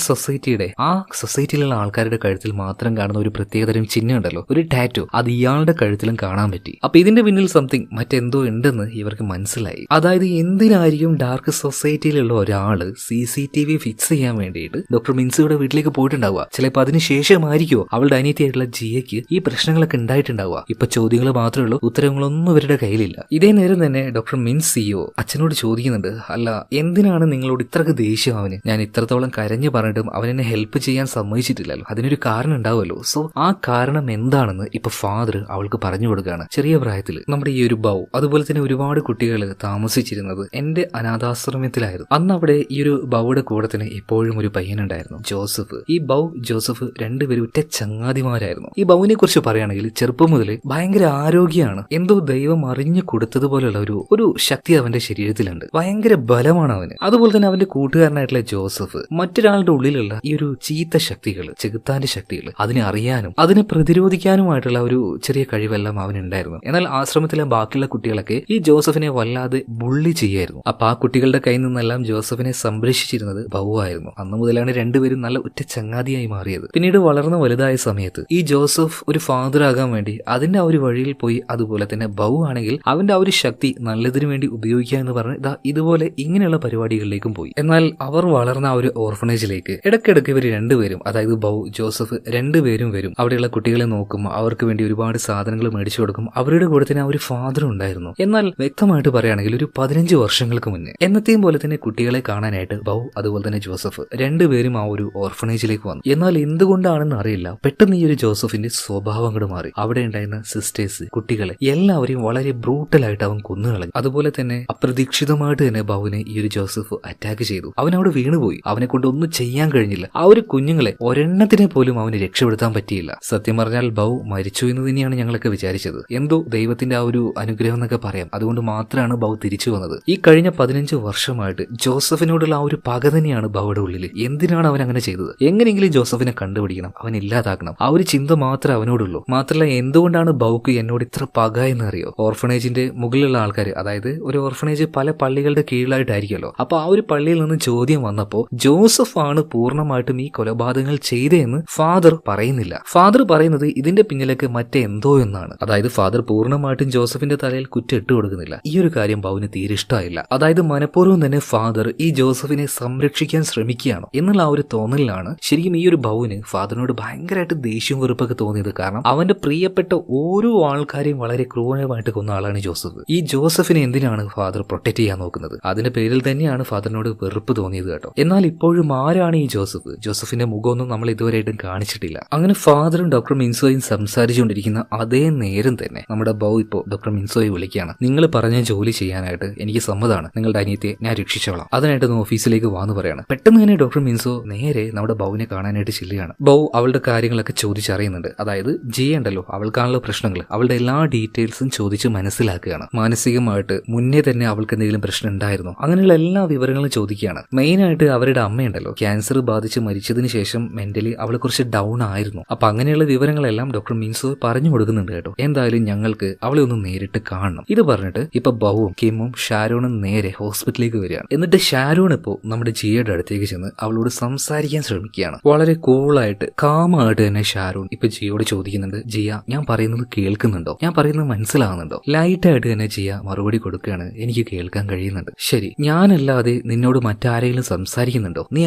സൊസൈറ്റിയിലുള്ള ആൾക്കാരുടെ കഴുത്തിൽ മാത്രം കാണുന്ന ഒരു പ്രത്യേകതരം ചിഹ്നം ഉണ്ടല്ലോ, ഒരു ടാറ്റു, അത് ഇയാളുടെ കഴുത്തിലും കാണാൻ പറ്റി. അപ്പൊ ഇതിന്റെ പിന്നിൽ സംതിങ് മറ്റെന്തോ ഉണ്ടെന്ന് ഇവർക്ക് മനസ്സിലായി. അതായത് എന്തിനായിരിക്കും ഡാർക്ക് സൊസൈറ്റിയിലുള്ള ഒരാള് CCTV ഫിക്സ് ചെയ്യാൻ വേണ്ടിയിട്ട് ഡോക്ടർ മിൻസിയുടെ വീട്ടിലേക്ക് പോയിട്ടുണ്ടാവുക? ചിലപ്പോൾ അതിനുശേഷമായിരിക്കുമോ അവളുടെ അനിയത്തിയായിട്ടുള്ള ജിയയ്ക്ക് ഈ പ്രശ്നങ്ങളൊക്കെ ഉണ്ടായിട്ടുണ്ടാവുക? ഇപ്പൊ ചോദ്യങ്ങൾ മാത്രമേ ഉള്ളൂ, ഉത്തരങ്ങളൊന്നും ഇവരുടെ കയ്യിലില്ല. ഇതേ നേരം തന്നെ ഡോക്ടർ മിൻസ് CEO അച്ഛനോട് ചോദിക്കുന്നുണ്ട്, അല്ല എന്തിനാണ് നിങ്ങളോട് ഇത്രക്ക് ദേഷ്യം അവന്? ഞാൻ ഇത്രത്തോളം കരഞ്ഞു പറഞ്ഞിട്ടും അവനെന്നെ ഹെൽപ്പ് ചെയ്യാൻ സമ്മതിച്ചിട്ടില്ലല്ലോ, അതിനൊരു കാരണം ഉണ്ടാവുമല്ലോ. സോ ആ കാരണം എന്താണെന്ന് ഇപ്പൊ ഫാദർ അവൾക്ക് പറഞ്ഞു കൊടുക്കുകയാണ്. ചെറിയ പ്രായത്തിൽ നമ്മുടെ ഈ ഒരു ബൗ അതുപോലെ തന്നെ ഒരുപാട് കുട്ടികൾ താമസിച്ചിരുന്നത് എന്റെ അനാഥാശ്രമത്തിലായിരുന്നു. അന്ന് അവിടെ ഈ ഒരു ബൗയുടെ കൂടെ തന്നെ എപ്പോഴും ഒരു പയ്യനുണ്ടായിരുന്നു, ജോസഫ്. ഈ ബൗ ജോസഫ് രണ്ടുപേരും ഒറ്റ ചങ്ങാതിമാരായിരുന്നു. ഈ ബൗവിനെ കുറിച്ച് പറയുകയാണെങ്കിൽ ചെറുപ്പം മുതൽ ഭയങ്കര ആരോഗ്യമാണ്, എന്തോ ദൈവം അറിഞ്ഞു കൊടുത്തതുപോലെയുള്ള ഒരു ശക്തി അവന്റെ ശരീരത്തിലുണ്ട്, ഭയങ്കര ബലമാണ് അവന്. അതുപോലെ തന്നെ അവന്റെ കൂട്ടുകാരനായിട്ടുള്ള ജോസഫ് മറ്റൊരാളുടെ ഉള്ളിലുള്ള ഈ ഒരു ചീത്ത ശക്തികൾ, ചെകുത്താന്റെ ശക്തികൾ, അതിനെ അറിയാനും അതിനെ പ്രതിരോധിക്കാനുമായിട്ടുള്ള ഒരു ചെറിയ കഴിവെല്ലാം അവനുണ്ടായിരുന്നു. എന്നാൽ ആശ്രമത്തിലെ ബാക്കിയുള്ള കുട്ടികളൊക്കെ ഈ ജോസഫിനെ വല്ലാതെ ബുള്ളി ചെയ്യായിരുന്നു. അപ്പൊ ആ കുട്ടികളുടെ കയ്യിൽ നിന്നെല്ലാം ജോസഫിനെ സംരക്ഷിച്ചിരുന്നത് ബൗ ആയിരുന്നു. അന്ന് മുതലാണ് രണ്ടുപേരും നല്ല ഒറ്റ ചങ്ങാതിയായി മാറിയത്. പിന്നീട് വളർന്ന് വലുതായ സമയത്ത് ഈ ജോസഫ് ഒരു ഫാദർ ആകാൻ വേണ്ടി അതിന്റെ ആ ഒരു വഴിയിൽ പോയി. അതുപോലെ തന്നെ ബൗ ആണെങ്കിൽ അവന്റെ ആ ഒരു ശക്തി നല്ലതിനു വേണ്ടി ഉപയോഗിക്കുക എന്ന് പറഞ്ഞ് ഇതുപോലെ ഇങ്ങനെയുള്ള പരിപാടികളിലേക്കും പോയി. എന്നാൽ അവർ വളർന്ന ആ ഒരു ഓർഫനേജിലേക്ക് ഇടയ്ക്കിടയ്ക്ക് ഇവർ രണ്ടുപേരും, അതായത് ബൗ ജോസഫ് രണ്ടുപേരും വരും. അവിടെയുള്ള കുട്ടികളെ നോക്കും, അവർക്ക് വേണ്ടി ഒരുപാട് സാധനങ്ങൾ മേടിച്ചു കൊടുക്കും. അവരുടെ കൂടെ തന്നെ ആ ഒരു ഫാദർ ഉണ്ടായിരുന്നു. എന്നാൽ വ്യക്തമായിട്ട് പറയുകയാണെങ്കിൽ ഒരു 15 വർഷങ്ങൾക്ക് മുന്നേ എന്നത്തെയും പോലെ തന്നെ കുട്ടികളെ കാണാനായിട്ട് ബൗ അതുപോലെ തന്നെ ജോസഫ് രണ്ടുപേരും ആ ഒരു ഓർഫനേജിലേക്ക് വന്നു. എന്നാൽ എന്തുകൊണ്ടാണെന്ന് അറിയില്ല, പെട്ടെന്ന് ഈ ഒരു ജോസഫിന്റെ സ്വഭാവം അങ്ങോട്ട് മാറി. അവിടെ ഉണ്ടായിരുന്ന സിസ്റ്റേഴ്സ്, കുട്ടികളെ എല്ലാവരെയും വളരെ ബ്രൂട്ടലായിട്ട് അവൻ കൊന്നുകളഞ്ഞു. അതുപോലെ തന്നെ അപ്രതീക്ഷിതമായിട്ട് തന്നെ ബൗവിനെ ഈ ഒരു ജോസഫ് അറ്റാക്ക് ചെയ്തു. അവൻ അവിടെ വീണുപോയി, അവനെ കൊണ്ട് ഒന്നും ചെയ്യാൻ കഴിഞ്ഞില്ല. ആ ഒരു കുഞ്ഞുങ്ങളെ ഒരെണ്ണത്തിനെ പോലും അവന് രക്ഷപ്പെടുത്താൻ പറ്റിയില്ല. സത്യം പറഞ്ഞാൽ ബൗ മരിച്ചു എന്ന് തന്നെയാണ് ഞങ്ങളൊക്കെ വിചാരിച്ചത്. എന്തോ ദൈവത്തിന്റെ ആ ഒരു അനുഗ്രഹം എന്നൊക്കെ പറയാം, അതുകൊണ്ട് മാത്രമാണ് ബൗ തിരിച്ചു വന്നത്. ഈ കഴിഞ്ഞ 15 വർഷമായിട്ട് ജോസഫിനോടുള്ള ആ ഒരു പക തന്നെയാണ് ബൗയുടെ ഉള്ളിൽ. എന്തിനാണ് അവൻ അങ്ങനെ ചെയ്തത്? എങ്ങനെയെങ്കിലും ജോസഫിനെ കണ്ടുപിടിക്കണം, അവൻ ഇല്ലാതാക്കണം, ആ ഒരു ചിന്ത മാത്രമേ അവനോടുള്ളൂ. മാത്രമല്ല എന്തുകൊണ്ടാണ് ബൗക്ക് എന്നോട് ഇത്ര പക എന്ന് അറിയോ? ഓർഫനേജിന്റെ മുകളിലുള്ള ആൾക്കാർ, അതായത് ഒരു ഓർഫനേജ് പല പള്ളികളുടെ കീഴിലായിട്ടായിരിക്കുമല്ലോ. അപ്പൊ ആ ഒരു പള്ളിയിൽ നിന്ന് ചോദ്യം വന്നപ്പോ ജോസഫ് ആണ് പൂർണ്ണമായിട്ടും ഈ കൊലപാതകങ്ങൾ ചെയ്തതെന്ന് ഫാദർ പറയുന്നില്ല. ഫാദർ പറയുന്നത് ഇതിന്റെ പിന്നിലേക്ക് മറ്റെന്തോ എന്നാണ്. അതായത് ഫാദർ പൂർണ്ണമായിട്ടും ജോസഫിന്റെ തലയിൽ കുറ്റം ഇട്ട് കൊടുക്കുന്നില്ല. ഈ ഒരു കാര്യം ബൗവിന് തീരെ ഇഷ്ടമായില്ല. അതായത് മനഃപൂർവ്വം തന്നെ ഫാദർ ഈ ജോസഫിനെ സംരക്ഷിക്കാൻ ശ്രമിക്കുകയാണ് എന്നുള്ള ആ ഒരു തോന്നലിലാണ് ശരിക്കും ഈ ഒരു ബൗവിന് ഫാദറിനോട് ഭയങ്കരമായിട്ട് ദേഷ്യവും വെറുപ്പൊക്കെ തോന്നിയത്. കാരണം അവന്റെ പ്രിയപ്പെട്ട ഓരോ ആൾക്കാരെയും വളരെ ക്രൂരമായിട്ട് കൊന്ന ആളാണ് ജോസഫ്. ഈ ജോസഫിനെ എന്തിനാണ് ഫാദർ പ്രൊട്ടക്ട് ചെയ്യാൻ നോക്കുന്നത്? അതിന്റെ പേരിൽ തന്നെയാണ് ഫാദറിനോട് വെറുപ്പ് തോന്നിയത് കേട്ടോ. എന്നാൽ ഇപ്പോഴും ആരാണ് ഈ ജോസഫ്? ജോസഫിന്റെ മുഖമൊന്നും നമ്മൾ ഇതുവരെയായിട്ടും കാണിച്ചിട്ടില്ല. അങ്ങനെ ഫാദറും ഡോക്ടർ മിൻസോയും സംസാരിച്ചുകൊണ്ടിരിക്കുന്ന അതേ നേരം തന്നെ നമ്മുടെ ബൗ ഇപ്പോ ഡോക്ടർ മിൻസോയെ വിളിക്കുകയാണ്. നിങ്ങൾ പറഞ്ഞ ജോലി ചെയ്യാനായിട്ട് എനിക്ക് സമ്മതമാണ്, നിങ്ങളുടെ അനിയത്തിയെ ഞാൻ രക്ഷിച്ചോളാം, അതിനായിട്ട് ഓഫീസിലേക്ക് വാന്ന് പറയാണ്. പെട്ടെന്ന് തന്നെ ഡോക്ടർ മിൻസോ നേരെ നമ്മുടെ ബൗവിനെ കാണാനായിട്ട് ചെല്ലുകയാണ്. ബൗ അവളുടെ കാര്യങ്ങളൊക്കെ ചോദിച്ചറിയുന്നുണ്ട്. അതായത് ജിയ ഉണ്ടല്ലോ, അവൾക്കാണുള്ള പ്രശ്നങ്ങൾ, അവളുടെ എല്ലാ ഡീറ്റെയിൽസും ചോദിച്ച് മനസ്സിലാക്കുകയാണ്. മാനസികമായിട്ട് മുന്നേ തന്നെ അവൾക്ക് എന്തെങ്കിലും പ്രശ്നം ഉണ്ടായിരുന്നോ, അങ്ങനെയുള്ള എല്ലാ വിവരങ്ങളും ചോദിക്കുകയാണ്. മെയിനായിട്ട് അവരുടെ അമ്മയുണ്ടല്ലോ, ക്യാൻസർ ബാധിച്ച് മരിച്ചതിന് ശേഷം മെന്റലി അവൾ കുറച്ച് ഡൗൺ ആയിരുന്നു. അപ്പൊ അങ്ങനെയുള്ള വിവരങ്ങളെല്ലാം ഡോക്ടർ മിൻസോ പറഞ്ഞു കൊടുക്കുന്നുണ്ട് കേട്ടോ. എന്തായാലും ഞങ്ങൾക്ക് അവളെ ഒന്ന് നേരിട്ട് കാണണം. ഇത് പറഞ്ഞിട്ട് ഇപ്പൊ ബൗവും കിമ്മും ഷാരോണും നേരെ ഹോസ്പിറ്റലിലേക്ക് വരികയാണ്. എന്നിട്ട് ഷാരോൺ ഇപ്പോ നമ്മുടെ ജിയയുടെ അടുത്തേക്ക് ചെന്ന് അവളോട് സംസാരിക്കാൻ ശ്രമിക്കുകയാണ്. വളരെ കൂളായിട്ട് കാമായിട്ട് തന്നെ ഷാരൂൺ ഇപ്പൊ ജിയോട് ചോദിക്കുന്നുണ്ട്, ജിയ ഞാൻ പറയുന്നത് കേൾക്കുന്നുണ്ടോ, ഞാൻ പറയുന്നത് മനസ്സിലാവുന്നുണ്ടോ? ലൈറ്റായിട്ട് തന്നെ ജിയ മറുപടി കൊടുക്കുകയാണ്, എനിക്ക് കേൾക്കാൻ കഴിയുന്നുണ്ട്. ശരി, ഞാനല്ലാതെ നിന്നോട് മറ്റാരെങ്കിലും സംസാരിക്കുന്നുണ്ടോ, നീ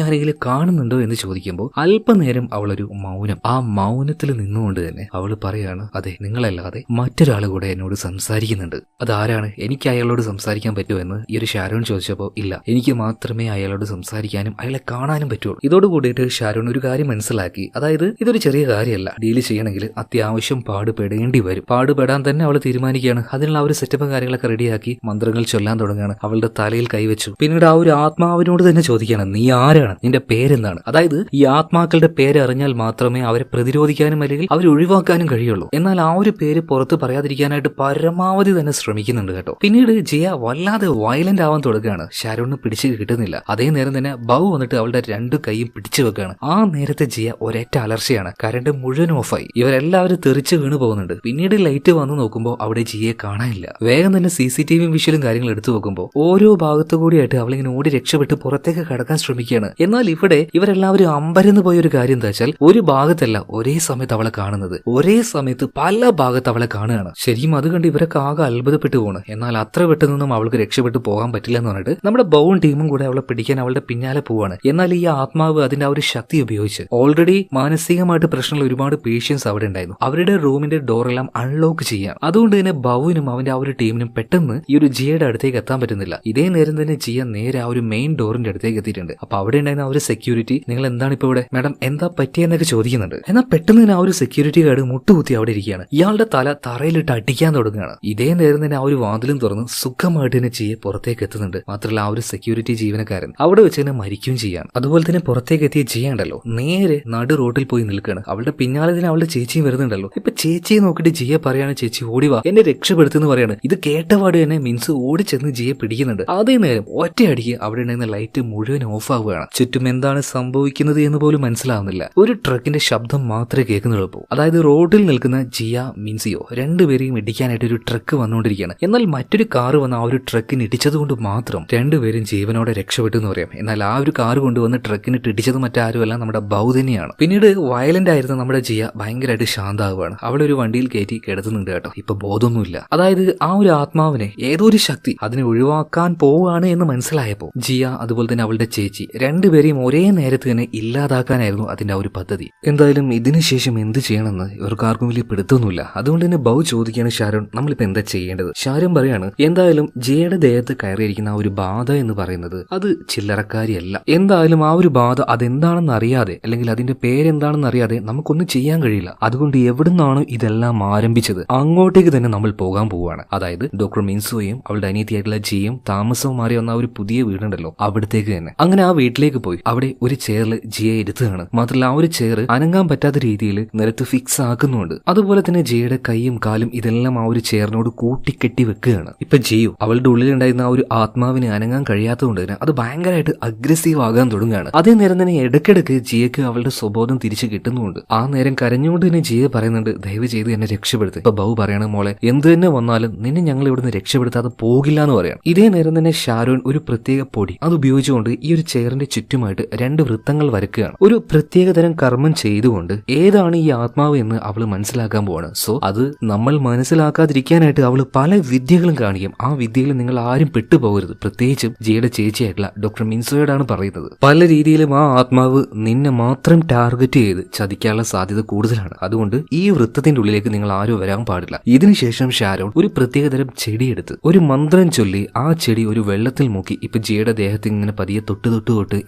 ആരെങ്കിലും കാണുന്നുണ്ടോ എന്ന് ചോദിക്കുമ്പോൾ അല്പനേരം അവളൊരു മൗനം. ആ മൗനത്തിൽ നിന്നുകൊണ്ട് തന്നെ അവൾ പറയാണ്, അതെ, നിങ്ങളല്ലാതെ മറ്റൊരാൾ കൂടെ എന്നോട് സംസാരിക്കുന്നുണ്ട്. അതാരാണ്? എനിക്ക് അയാളോട് സംസാരിക്കാൻ പറ്റുമോ എന്ന് ഈ ഒരു ഷാരൂൺ ചോദിച്ചപ്പോൾ ഇല്ല, എനിക്ക് മാത്രമേ അയാളോട് സംസാരിക്കാനും അയാളെ കാണാനും പറ്റുള്ളൂ. ഇതോട് കൂടിയിട്ട് ഷാരൂൺ ഒരു കാര്യം മനസ്സിലാക്കി, അതായത് ഇതൊരു ചെറിയ കാര്യമല്ല, ഡീൽ ചെയ്യണമെങ്കിൽ അത്യാവശ്യം പാടുപെടേണ്ടി വരും. പാടുപെടാൻ തന്നെ അവൾ തീരുമാനിക്കുകയാണ്. അതിനുള്ള ഒരു സെറ്റപ്പും കാര്യങ്ങളൊക്കെ റെഡിയാക്കി മന്ത്രങ്ങൾ ചൊല്ലാൻ തുടങ്ങുകയാണ്. അവളുടെ തലയിൽ കൈവച്ചു. പിന്നീട് ആ ഒരു ആത്മാവിനോട് തന്നെ ചോദിക്കുകയാണ്, നീ ആരാണ്, നിന്റെ പേരെന്താണ്? അതായത് ഈ ആത്മാക്കളുടെ പേര് അറിഞ്ഞാൽ മാത്രമേ അവരെ പ്രതിരോധിക്കാനും അല്ലെങ്കിൽ അവരെ ഒഴിവാക്കാനും കഴിയുള്ളൂ. എന്നാൽ ആ ഒരു പേര് പുറത്ത് പറയാതിരിക്കാനായിട്ട് പരമാവധി തന്നെ ശ്രമിക്കുന്നുണ്ട് കേട്ടോ. പിന്നീട് ജിയ വല്ലാതെ വയലന്റ് ആവാൻ തുടങ്ങുകയാണ്. ഷാരൂണിന് പിടിച്ച് കിട്ടുന്നില്ല. അതേ നേരം തന്നെ ബൗ വന്നിട്ട് അവളുടെ രണ്ടു കൈയും പിടിച്ചു വെക്കുകയാണ്. ആ നേരത്തെ ജിയ ഒരൊറ്റ അലർച്ചയാണ്. കറണ്ട് മുഴുവൻ ഓഫായി. ഇവരെല്ലാവരും തെറിച്ച് വീണ് പോകുന്നുണ്ട്. പിന്നീട് ലൈറ്റ് വന്ന് നോക്കുമ്പോൾ അവിടെ ജിയെ കാണാനില്ല. വേഗം തന്നെ CCTV വിഷ്വലും കാര്യങ്ങളും എടുത്തു നോക്കുമ്പോൾ ഓരോ ഭാഗത്തു കൂടിയായിട്ട് അവളിങ്ങനെ ഓടി രക്ഷപ്പെട്ട് പുറത്തേക്ക് കടക്കാൻ ശ്രമിക്കുകയാണ്. എന്നാൽ ഇവിടെ ഇവരെല്ലാവരും അമ്പരന്ന് പോയ ഒരു കാര്യം എന്താ വെച്ചാൽ, ഒരു ഭാഗത്തല്ല ഒരേ സമയത്ത് അവളെ കാണുന്നത്, ഒരേ സമയത്ത് പല ഭാഗത്ത് അവളെ കാണുകയാണ്. ശരിക്കും അത് കണ്ട് ഇവരൊക്കെ ആകെ അത്ഭുതപ്പെട്ടു പോണ്. എന്നാൽ അത്ര പെട്ടെന്നൊന്നും അവൾക്ക് രക്ഷപ്പെട്ടു പോകാൻ പറ്റില്ല എന്ന് പറഞ്ഞിട്ട് നമ്മുടെ ബൗവും ടീമും കൂടെ അവളെ പിടിക്കാൻ അവളുടെ പിന്നാലെ പോവാണ്. എന്നാൽ ഈ ആത്മാവ് അതിന്റെ ആ ഒരു ശക്തി ഉപയോഗിച്ച് ഓൾറെഡി മാനസികമായിട്ട് പ്രശ്നമുള്ള ഒരുപാട് പേഷ്യൻസ് അവിടെ ഉണ്ടായിരുന്നു. അവരുടെ റൂമിന്റെ ഡോറെല്ലാം അൺലോക്ക് ചെയ്യാം. അതുകൊണ്ട് തന്നെ ബൗവിനും അവന്റെ ആ ഒരു ടീമിനും പെട്ടെന്ന് ഈ ഒരു ജിയയുടെ അടുത്തേക്ക് എത്താൻ പറ്റുന്നില്ല. ഇതേ നേരം തന്നെ ജിയ നേരെ ആ ഒരു മെയിൻ ഡോറിന്റെ അടുത്തേക്ക് എത്തിയിട്ടുണ്ട്. അപ്പൊ അവിടെ ഉണ്ടായിരുന്ന ആ ഒരു സെക്യൂരിറ്റി, നിങ്ങൾ എന്താണ് ഇപ്പൊ ഇവിടെ, മാഡം എന്താ പറ്റിയെന്നൊക്കെ ചോദിക്കുന്നുണ്ട്. എന്നാൽ പെട്ടെന്ന് തന്നെ ആ ഒരു സെക്യൂരിറ്റി ഗാർഡ് മുട്ടുകുത്തി അവിടെ ഇരിക്കുകയാണ്. ഇയാളുടെ തല തറയിലിട്ട് അടിക്കാൻ തുടങ്ങുകയാണ്. ഇതേ നേരം തന്നെ ആ ഒരു വാതിലും തുറന്ന് സുഖമായിട്ട് തന്നെ ജിയെ പുറത്തേക്ക് എത്തുന്നുണ്ട്. മാത്രമല്ല ആ ഒരു സെക്യൂരിറ്റി ജീവനക്കാരൻ അവിടെ വെച്ച് തന്നെ മരിക്കുകയും ചെയ്യാണ്. അതുപോലെ തന്നെ പുറത്തേക്ക് എത്തിയ ജിയ ഉണ്ടല്ലോ, നേരെ നടു റോട്ടിൽ പോയി നിൽക്കുകയാണ്. അവളുടെ പിന്നാലെ തന്നെ അവളുടെ ചേച്ചിയും വരുന്നുണ്ടല്ലോ. ഇപ്പൊ ചേച്ചിയെ നോക്കിയിട്ട് ജിയ പറയാണ്, ചേച്ചി ഓടിവാ, എന്നെ രക്ഷപ്പെടുത്തുന്നു പറയാണ്. ഇത് കേട്ടപാട് തന്നെ മിൻസ് ഓടിച്ചെന്ന് ജിയെ പിടിക്കുന്നുണ്ട്. അതേ നേരം ഒറ്റയടിക്ക് അവിടെ ഉണ്ടായിരുന്ന ലൈറ്റ് മുഴുവൻ ഓഫ് ആവുകയാണ്. ചുറ്റും എന്താണ് സംഭവിക്കുന്നത് എന്ന് പോലും മനസ്സിലാവുന്നില്ല. ഒരു ട്രക്കിന്റെ ശബ്ദം മാത്രമേ കേൾക്കുന്നുള്ളൂ. അതായത് റോഡിൽ നിൽക്കുന്ന ജിയ മിൻസിയോ രണ്ടുപേരെയും ഇടിക്കാനായിട്ട് ഒരു ട്രക്ക് വന്നുകൊണ്ടിരിക്കുകയാണ്. എന്നാൽ മറ്റൊരു കാറ് വന്ന് ആ ഒരു ട്രക്കിന് ഇടിച്ചതുകൊണ്ട് മാത്രം രണ്ടുപേരും ജീവനോടെ രക്ഷപ്പെട്ടു എന്ന് പറയാം. എന്നാൽ ആ ഒരു കാറ് കൊണ്ടുവന്ന് ട്രക്കിന് ഇടിച്ചത് മറ്റാരുമല്ല, നമ്മുടെ ബൗ തന്നെയാണ്. പിന്നീട് വയലന്റ് ആയിരുന്ന നമ്മുടെ ജിയ ഭയങ്കരമായിട്ട് ശാന്താവുകയാണ്. അവളൊരു വണ്ടിയിൽ കയറ്റി കിടത്തുന്നുണ്ട് കേട്ടോ. ഇപ്പൊ ബോധമൊന്നുമില്ല. അതായത് ആ ഒരു ആത്മാവിനെ ഏതോ ഒരു ശക്തി അതിനെ ഒഴിവാക്കാൻ പോവുകയാണ് എന്ന് മനസ്സിലായപ്പോ ജിയ അതുപോലെ തന്നെ അവളുടെ ചേച്ചി രണ്ടുപേരെയും ഒരേ നേരത്ത് തന്നെ ഇല്ലാതാക്കാനായിരുന്നു അതിന്റെ ആ ഒരു പദ്ധതി. എന്തായാലും ഇതിനുശേഷം എന്ത് ചെയ്യണമെന്ന് ഇവർക്കാർക്കും വലിയ പിടുത്തൊന്നുമില്ല. അതുകൊണ്ട് തന്നെ ബൗ ചോദിക്കുകയാണ്, ഷാരൂൺ നമ്മളിപ്പോ എന്താ ചെയ്യേണ്ടത്? ഷാരൂൺ പറയാണ്, എന്തായാലും ജിയയുടെ ദേഹത്ത് കയറിയിരിക്കുന്ന ആ ഒരു ബാധ എന്ന് പറയുന്നത് അത് ചില്ലറക്കാരിയല്ല. എന്തായാലും ആ ഒരു ബാധ അതെന്താണെന്ന് അറിയാതെ അല്ലെങ്കിൽ അതിന്റെ പേരെന്താണെന്ന് അറിയാതെ നമുക്കൊന്നും ചെയ്യാൻ കഴിയില്ല. അതുകൊണ്ട് എവിടുന്നാണ് ഇതെല്ലാം ആരംഭിച്ചത് അങ്ങോട്ടേക്ക് തന്നെ നമ്മൾ പോകാൻ പോവുകയാണ്. അതായത് ഡോക്ടർ മിൻസുയും അവളുടെ അനിയത്തിയായിട്ടുള്ള ജിയും താമസവും മാറി വന്ന ആ ഒരു പുതിയ വീടുണ്ടല്ലോ, അവിടത്തേക്ക് തന്നെ. അങ്ങനെ ആ വീട്ടിലേക്ക് പോയി അവിടെ ഒരു ചെയറിൽ ജിയെ ഇരുത്തുകയാണ്. മാത്രമല്ല ആ ഒരു ചെയർ അനങ്ങാൻ പറ്റാത്ത രീതിയിൽ നിലത്ത് ഫിക്സ് ആക്കുന്നുണ്ട്. അതുപോലെ തന്നെ ജിയുടെ കൈയും കാലും ഇതെല്ലാം ആ ഒരു ചെയറിനോട് കൂട്ടിക്കെട്ടി വെക്കുകയാണ്. ഇപ്പൊ ജിയു അവളുടെ ഉള്ളിലുണ്ടായിരുന്ന ആ ഒരു ആത്മാവിന് അനങ്ങാൻ കഴിയാത്തതുകൊണ്ട് തന്നെ അത് ഭയങ്കരമായിട്ട് അഗ്രസീവ് ആകാൻ തുടങ്ങുകയാണ്. അതേ നേരം തന്നെ ഇടയ്ക്കിടയ്ക്ക് ജിയക്ക് അവളുടെ സ്വബോധം തിരിച്ചു കിട്ടുന്നുണ്ട്. ആ നേരം കരഞ്ഞുകൊണ്ട് തന്നെ ജിയ പറയുന്നുണ്ട്, ദയവ് ചെയ്ത് എന്നെ രക്ഷപ്പെടുത്തുക. ഇപ്പൊ ബൗ പറയണം, മോളെ എന്ത് തന്നെ വന്നാലും നിന്നെ ഞങ്ങൾ ഇവിടുന്ന് രക്ഷപ്പെടുത്താതെ പോകില്ല എന്ന് പറയാം. ഇതേ നേരം തന്നെ ഷാരൂൺ ഒരു പ്രത്യേക പൊടി അത് ഉപയോഗിച്ചുകൊണ്ട് ഈ ഒരു ചെയറിന്റെ ചുറ്റുമായിട്ട് 2 വൃത്തങ്ങൾ വരയ്ക്കുകയാണ്. ഒരു പ്രത്യേകതരം കർമ്മം ചെയ്തുകൊണ്ട് ഏതാണ് ഈ ആത്മാവ് എന്ന് അവള് മനസ്സിലാക്കാൻ പോവാണ്. സോ അത് നമ്മൾ മനസ്സിലാക്കാതിരിക്കാനായിട്ട് അവള് പല വിദ്യകളും കാണിക്കും. ആ വിദ്യയിൽ നിങ്ങൾ ആരും പെട്ടുപോകരുത്. പ്രത്യേകിച്ചും ജിയുടെ ചേച്ചിയായിട്ടുള്ള ഡോക്ടർ മിൻസോയോടാണ് പറയുന്നത്. പല രീതിയിലും ആ ആത്മാവ് നിന്നെ മാത്രം ടാർഗറ്റ് ചെയ്ത് ചതിക്കാനുള്ള സാധ്യത കൂടുതലാണ്. അതുകൊണ്ട് ഈ വൃത്തത്തിന്റെ ഉള്ളിലേക്ക് നിങ്ങൾ ആരും വരാൻ പാടില്ല. ഇതിനുശേഷം ഷാരോൺ ഒരു പ്രത്യേകതരം ചെടിയെടുത്ത് ഒരു മന്ത്രം ചൊല്ലി ആ ചെടി ഒരു വെള്ളത്തിൽ മുക്കി ഇപ്പൊ ജിയുടെ ദേഹത്ത് ഇങ്ങനെ പതിയെ തൊട്ട്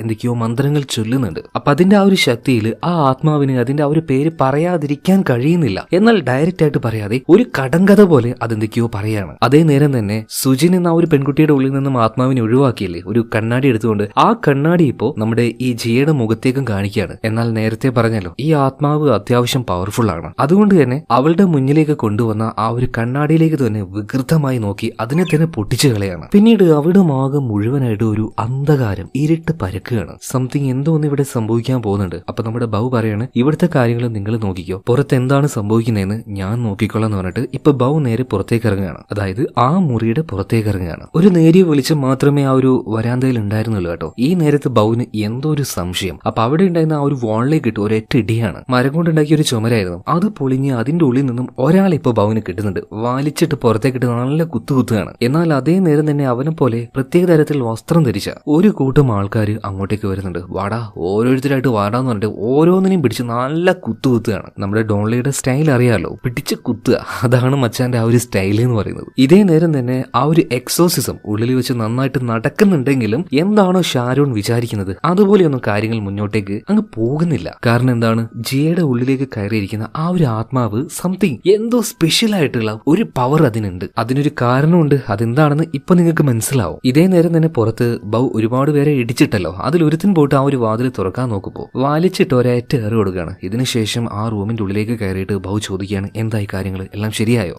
എന്തൊക്കെയോ മന്ത്രങ്ങൾ ചൊല്ലുന്നുണ്ട്. അപ്പൊ അതിന്റെ ആ ഒരു ശക്തിയിൽ ആ ആത്മാവിന് അതിന്റെ ആ ഒരു പേര് പറയാതിരിക്കാൻ കഴിയുന്നില്ല. എന്നാൽ ഡയറക്റ്റ് ആയിട്ട് പറയാതെ ഒരു കടങ്കഥ പോലെ അതെന്തൊക്കെയോ പറയാണ്. അതേ നേരം തന്നെ സുജിൻ എന്ന ആ ഒരു പെൺകുട്ടിയുടെ ഉള്ളിൽ നിന്നും ആത്മാവിനെ ഒഴിവാക്കിയില്ലേ, ഒരു കണ്ണാടി എടുത്തുകൊണ്ട് ആ കണ്ണാടി ഇപ്പോ നമ്മുടെ ഈ ജിയുടെ മുഖത്തേക്കും കാണിക്കുകയാണ്. എന്നാൽ നേരത്തെ പറഞ്ഞല്ലോ ഈ ആത്മാവ് അത്യാവശ്യം പവർഫുൾ ആണ്. അതുകൊണ്ട് തന്നെ അവളുടെ മുന്നിലേക്ക് കൊണ്ടുവന്ന ആ ഒരു കണ്ണാടിയിലേക്ക് തന്നെ വികൃതമായി നോക്കി അതിനെ തന്നെ പൊട്ടിച്ചു കളയാണ്. പിന്നീട് അവിടെ മാകം മുഴുവനായിട്ട് ഒരു അന്ധകാരം ഇരുട്ട് പരക്കുകയാണ്. സംതിങ് എന്തോ ഒന്ന് ഇവിടെ സംഭവിക്കാൻ പോകുന്നുണ്ട്. അപ്പൊ നമ്മുടെ ബൗ പറയാണ്, ഇവിടുത്തെ കാര്യങ്ങൾ നിങ്ങൾ നോക്കിക്കോ, പുറത്ത് എന്താണ് സംഭവിക്കുന്നതെന്ന് ഞാൻ നോക്കിക്കോളാം എന്ന് പറഞ്ഞിട്ട് ഇപ്പൊ ബൗ നേരെ പുറത്തേക്ക് ഇറങ്ങുകയാണ്. അതായത് ആ മുറിയുടെ പുറത്തേക്ക് ഇറങ്ങുകയാണ്. ഒരു നേരിയ വെളിച്ചം മാത്രമേ ആ ഒരു വരാന്തയിൽ ഉണ്ടായിരുന്നുള്ളൂ കേട്ടോ. ഈ നേരത്ത് ബൗവിന് എന്തോ ഒരു സംശയം. അപ്പൊ അവിടെ ഉണ്ടായിരുന്ന ആ ഒരു വാളിലേക്ക് ഇട്ട് ഒരൊറ്റ ഇടിയാണ്. മരം കൊണ്ടുണ്ടാക്കിയ ഒരു ചുമരായിരുന്നു, അത് പൊളിഞ്ഞ് അതിന്റെ ഉള്ളിൽ നിന്നും ഒരാൾ ഇപ്പൊ ബൗവിന് കിട്ടുന്നുണ്ട്. വലിച്ചിട്ട് പുറത്തേക്കിട്ട് നല്ല കുത്തുകുത്തുകയാണ്. എന്നാൽ അതേ നേരം തന്നെ അവനെ പോലെ പ്രത്യേക തരത്തിൽ വസ്ത്രം ധരിച്ച ഒരു കൂട്ടം ആൾക്കാർ അങ്ങോട്ടേക്ക് വരുന്നുണ്ട്. വാടാ, ഓരോരുത്തരായിട്ട് വാടാന്ന് പറഞ്ഞിട്ട് ഓരോന്നിനെയും പിടിച്ച് നല്ല കുത്തുകുത്തുകയാണ്. നമ്മുടെ ഡോൺലിയുടെ സ്റ്റൈൽ അറിയാലോ, പിടിച്ച് കുത്തുക. അതാണ് മച്ചാന്റെ ആ ഒരു സ്റ്റൈൽ എന്ന് പറയുന്നത്. ഇതേ നേരം തന്നെ ആ ഒരു എക്സോസിസം ഉള്ളിൽ വെച്ച് നന്നായിട്ട് നടക്കുന്നുണ്ടെങ്കിലും എന്താണോ ഷാരോൺ വിചാരിക്കുന്നത് അതുപോലെയൊന്നും കാര്യങ്ങൾ മുന്നോട്ടേക്ക് അങ്ങ് പോകുന്നില്ല. കാരണം എന്താണ്, ജിയയുടെ ഉള്ളിലേക്ക് കയറിയിരിക്കുന്ന ആ ഒരു ആത്മാവ് സംതിങ് എന്തോ സ്പെഷ്യൽ ആയിട്ടുള്ള ഒരു പവർ അതിനുണ്ട്. അതിനൊരു കാരണമുണ്ട്. അതെന്താണെന്ന് ഇപ്പൊ നിങ്ങൾക്ക് മനസ്സിലാവും. ഇതേ നേരം തന്നെ പുറത്ത് ബൗ ഒരുപാട് പേരെ ഇടിച്ചിട്ടല്ലോ, അതിലൊരുത്തൻ പോയിട്ട് ആ ഒരു വാതിൽ തുറക്കാൻ നോക്കുമ്പോ വലിച്ചിട്ട് ഒരേറ്റ ഏറ് കൊടുക്കുകയാണ്. ഇതിനുശേഷം ആ റൂമിന്റെ ഉള്ളിലേക്ക് കയറിയിട്ട് ബൗ ചോദിക്കുകയാണ്, എന്തായി കാര്യങ്ങൾ, എല്ലാം ശരിയായോ?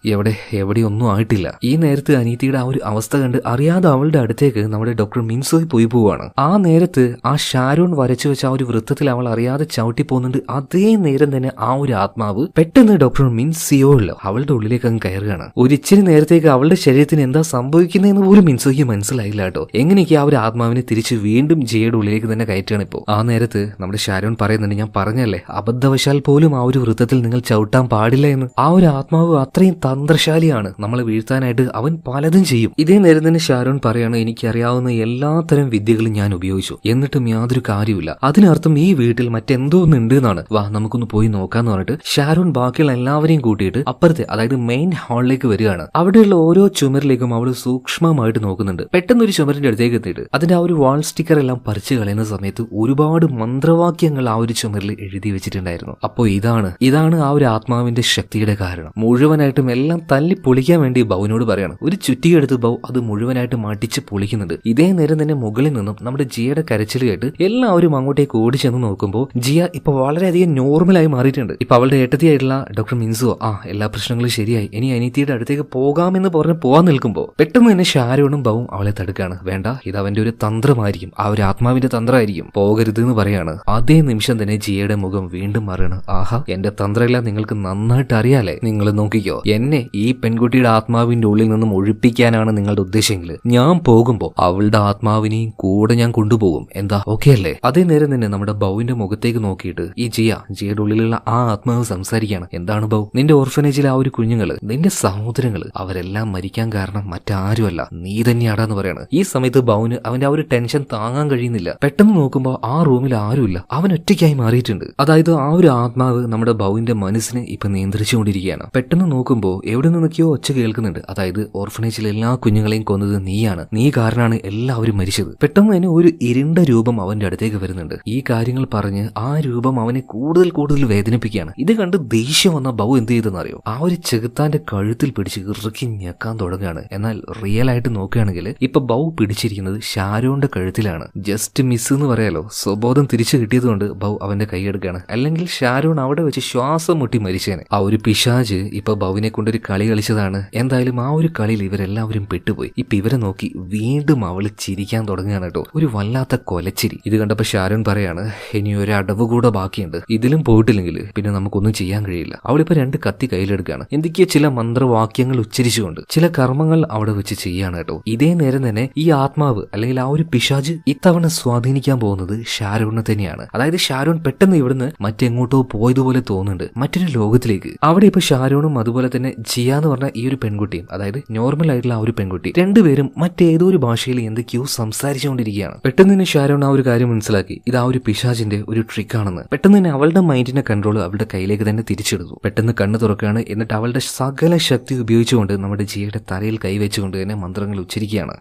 എവിടെ ഒന്നും ആയിട്ടില്ല. ഈ നേരത്ത് അനീതിയുടെ ആ ഒരു അവസ്ഥ കണ്ട് അറിയാതെ അവളുടെ അടുത്തേക്ക് നമ്മുടെ ഡോക്ടർ മിൻസോയ് പോയി പോവാണ്. ആ നേരത്ത് ആ ഷാരോൺ വരച്ചു വെച്ച ആ ഒരു വൃത്തത്തിൽ അവൾ അറിയാതെ ചവിട്ടി പോകുന്നുണ്ട്. അതേ നേരം തന്നെ ആ ഒരു ആത്മാവ് പെട്ടെന്ന് ഡോക്ടർ മിൻസിയോളോ അവളുടെ ഉള്ളിലേക്ക് അങ്ങ് കയറുകയാണ്. ഒരിച്ചിരി നേരത്തേക്ക് അവളുടെ ശരീരത്തിന് എന്താ സംഭവിക്കുന്നതെന്ന് പോലും മിൻസോയ്ക്ക് മനസ്സിലായില്ല കേട്ടോ. എങ്ങനെയൊക്കെ ആ ഒരു ആത്മാവിനെ തിരിച്ച് വീണ്ടും ജിയയുടെ ഉള്ളിലേക്ക് തന്നെ കയറ്റുകയാണ് ഇപ്പോൾ. ആ നേരത്ത് നമ്മുടെ ഷാരോൺ പറയുന്നുണ്ട്, ഞാൻ പറഞ്ഞല്ലേ അബദ്ധവശാൽ പോലും ആ ഒരു വൃത്തത്തിൽ നിങ്ങൾ ചവിട്ടാൻ പാടില്ല എന്ന്. ആ ഒരു ആത്മാവ് അത്രയും തന്ത്രശാലിയാണ്, നമ്മളെ വീഴ്ത്താനായിട്ട് അവൻ പലതും ചെയ്യും. ഇതേ നേരം തന്നെ ഷാരോൺ പറയാണ്, എനിക്കറിയാവുന്ന എല്ലാത്തരം വിദ്യകളും ഞാൻ ഉപയോഗിച്ചു, എന്നിട്ടും യാതൊരു കാര്യമില്ല. അതിനർത്ഥം ഈ വീട്ടിൽ മറ്റെന്തോ ഒന്നുണ്ട് എന്നാണ്. വാ നമുക്കൊന്ന് പോയി നോക്കാന്ന് പറഞ്ഞിട്ട് ഷാരോൺ ബാക്കിയുള്ള എല്ലാവരെയും കൂട്ടിയിട്ട് അപ്പുറത്തെ, അതായത് മെയിൻ ഹാളിലേക്ക് വരികയാണ്. അവിടെയുള്ള ഓരോ ചുമരിലേക്കും അവൾ സൂക്ഷ്മമായിട്ട് നോക്കുന്നുണ്ട്. പെട്ടെന്ന് ഒരു ചുമരിന്റെ അടുത്തേക്ക് എത്തിയിട്ട് അതിന്റെ ആ ഒരു വാൾ സ്റ്റിക്കർ എല്ലാം പറിച്ചു കളയുന്ന സമയത്ത് ഒരുപാട് മന്ത്രവാക്യങ്ങൾ ആ ഒരു ചുമരിൽ എഴുതി വെച്ചിട്ടുണ്ടായിരുന്നു. അപ്പോ ഇതാണ് ആ ഒരു ആത്മാവിന്റെ ശക്തിയുടെ കാരണം. മുഴുവനായിട്ടും എല്ലാം തല്ലി പൊളിക്കാൻ വേണ്ടി ബൗവിനോട് പറയാണ്. ഒരു ചുറ്റികെടുത്ത് ബൗ അത് മുഴുവനായിട്ട് മടിച്ച് പൊളിക്കുന്നുണ്ട്. ഇതേ നേരം തന്നെ മുകളിൽ നിന്നും നമ്മുടെ ജിയയുടെ കരച്ചിൽ കേട്ട് എല്ലാവരും അങ്ങോട്ടേക്ക് ഓടിച്ചെന്ന് നോക്കുമ്പോൾ ജിയ ഇപ്പൊ വളരെയധികം നോർമലായി മാറിയിട്ടുണ്ട്. ഇപ്പൊ അവളുടെ ഏട്ടത്തിയായിട്ടുള്ള ഡോക്ടർ മിൻസോ എല്ലാ പ്രശ്നങ്ങളും ശരിയായി, ഇനി അനീതിയുടെ അടുത്തേക്ക് പോകാമെന്ന് പറഞ്ഞ് പോകാൻ നിൽക്കുമ്പോൾ പെട്ടെന്ന് തന്നെ ഷാരോണും ബൗവും അവളെ തടുക്കാണ്. വേണ്ട, ഇത് അവന്റെ ഒരു തന്ത്രമായിരിക്കും, ആ ഒരു ആത്മാവിന്റെ തന്ത്രമായിരിക്കും, പോകരുത് എന്ന് പറയാണ്. അതേ നിമിഷം തന്നെ ജിയയുടെ മുഖം വീണ്ടും മാറുകയാണ്. ആഹാ, എന്റെ തന്ത്രമെല്ലാം നിങ്ങൾക്ക് നന്നായിട്ട് അറിയാലേ, നിങ്ങൾ നോക്കിക്കോ, എന്നെ ഈ പെൺകുട്ടിയുടെ ആത്മാവിന്റെ ഉള്ളിൽ നിന്നും ഒഴിപ്പിക്കാനാണ് നിങ്ങളുടെ ഉദ്ദേശമെങ്കിൽ ഞാൻ പോകുമ്പോ അവളുടെ ആത്മാവിനെയും കൂടെ ഞാൻ കൊണ്ടുപോകും. എന്താ, ഓക്കെ അല്ലേ? അതേ നേരം തന്നെ നമ്മുടെ ബൗവിന്റെ മുഖത്തേക്ക് നോക്കിയിട്ട് ഈ ജിയയുടെ ഉള്ളിലുള്ള ആ ആത്മാവ് സംസാരിക്കുകയാണ്. എന്താണ് ബൗ, നിന്റെ ഓർഫനേജിലെ ആ ഒരു കുഞ്ഞുങ്ങള്, നിന്റെ സഹോദരങ്ങള്, അവരെല്ലാം മരിക്കാൻ കാരണം മറ്റാരുമല്ല, നീ തന്നെയാടാന്ന് പറയാണ്. ഈ സമയത്ത് ബൗവിന് അവന്റെ ആ ഒരു ടെൻഷൻ താങ്ങാൻ കഴിയുന്നില്ല. പെട്ടെന്ന് നോക്കുമ്പോ ആ റൂമിൽ ആരുമില്ല, അവൻ ഒറ്റയ്ക്കായി മാറിയിട്ടുണ്ട്. അതായത് ആ ഒരു ആത്മാവ് നമ്മുടെ ബൗവിന്റെ മനസ്സിനെ ഇപ്പൊ നിയന്ത്രിച്ചുകൊണ്ടിരിക്കുകയാണ്. പെട്ടെന്ന് നോക്കുമ്പോ എവിടെ നിന്നൊക്കെയോ ഒച്ച കേൾക്കുന്നുണ്ട്. അതായത് ഓർഫനേജിലെ എല്ലാ കുഞ്ഞുങ്ങളെയും കൊന്നത് നീയാണ്, നീ കാരണമാണ് എല്ലാവരും മരിച്ചത്. പെട്ടെന്ന് തന്നെ ഒരു ഇരുണ്ട രൂപം അവന്റെ അടുത്തേക്ക് വരുന്നുണ്ട്. ഈ കാര്യങ്ങൾ പറഞ്ഞ് ആ രൂപം അവനെ കൂടുതൽ വേദനിപ്പിക്കുകയാണ്. ഇത് കണ്ട് ദേഷ്യം വന്ന ബൗ എന്ത് ചെയ്തെന്നറിയോ, ആ ഒരു ചെകുത്താന്റെ കഴുത്തിൽ പിടിച്ച് ഇറുക്കി ഞെക്കാൻ തുടങ്ങുകയാണ്. എന്നാൽ റിയൽ ആയിട്ട് നോക്കുകയാണെങ്കിൽ ഇപ്പൊ ബൗ പിടിച്ചിരിക്കുന്നത് ഷാരോന്റെ കഴുത്തിലാണ്. ജസ്റ്റ് മിസ് എന്ന് പറയാലോ. സ്വബോധം തിരിച്ചു കിട്ടിയതുകൊണ്ട് ബൗ അവന്റെ കൈയെടുക്കുകയാണ്. അല്ലെങ്കിൽ ഷാരോൺ അവിടെ വെച്ച് ശ്വാസം മുട്ടി മരിച്ചേനെ. ആ ഒരു പിശാജ് ഇപ്പൊ ബൗവിനെ കൊണ്ടൊരു കളി കളിച്ചതാണ്. എന്തായാലും ആ ഒരു കളിയിൽ ഇവരെല്ലാവരും പെട്ടുപോയി. ഇപ്പൊ ഇവരെ നോക്കി വീണ്ടും അവള് ചിരിക്കാൻ തുടങ്ങുകയാണ് കേട്ടോ, ഒരു വല്ലാത്ത കൊലച്ചിരി. ഇത് കണ്ടപ്പോ ഷാരോൺ പറയാണ്, ഇനി ഒരു അടവ് കൂടെ ബാക്കിയുണ്ട്, ഇതിലും പോയിട്ടില്ലെങ്കിൽ പിന്നെ നമുക്കൊന്നും ചെയ്യാൻ കഴിയില്ല. അവളിപ്പോ 2 കത്തി കയ്യിലെടുക്കുകയാണ്. എന്തൊക്കെയോ ചില മന്ത്രവാക്യങ്ങൾ ഉച്ചരിച്ചുകൊണ്ട് ചില കർമ്മങ്ങൾ അവിടെ വെച്ച് ചെയ്യാണ് കേട്ടോ. ഇതേ നേരം തന്നെ ഈ ആത്മാവ് അല്ലെങ്കിൽ ആ ഒരു പിശാജ് ഇത്തവണ സ്വാധീനിക്കാൻ പോകുന്നത് ഷാരോണിനെ തന്നെയാണ്. അതായത് ഷാരോൺ പെട്ടെന്ന് ഇവിടുന്ന് മറ്റെങ്ങോട്ടോ പോയതുപോലെ തോന്നുന്നുണ്ട്, മറ്റൊരു ലോകത്തിലേക്ക്. അവിടെ ഇപ്പൊ ഷാരോണും അതുപോലെ തന്നെ ജിയ എന്ന് പറഞ്ഞ ഈ ഒരു പെൺകുട്ടിയും, അതായത് നോർമൽ ആയിട്ടുള്ള ആ ഒരു പെൺകുട്ടി, രണ്ടുപേരും മറ്റേതോ ഒരു ഭാഷയിൽ എന്തൊക്കെയോ സംസാരിച്ചുകൊണ്ടിരിക്കുകയാണ്. പെട്ടെന്ന് തന്നെ ഷാരോൺ ആ ഒരു കാര്യം മനസ്സിലാക്കി, ഇത് ആ ഒരു പിശാജിന്റെ ഒരു ട്രിക്ക് ആണെന്ന്. പെട്ടെന്ന് തന്നെ അവളുടെ മൈൻഡിന്റെ കൺട്രോൾ അവളുടെ കയ്യിലേക്ക് തന്നെ തിരിച്ചെടുത്തു. പെട്ടെന്ന് കണ്ണ് തുറക്കുകയാണ്. എന്നിട്ട് അവളുടെ സകല ശക്തി ഉപയോഗിച്ചുകൊണ്ട് നമ്മുടെ ജിയയുടെ തലയിൽ കൈവച്ചുകൊണ്ട് തന്നെ മന്ത്രങ്ങൾ ഉച്ചരിക്കുകയാണ്.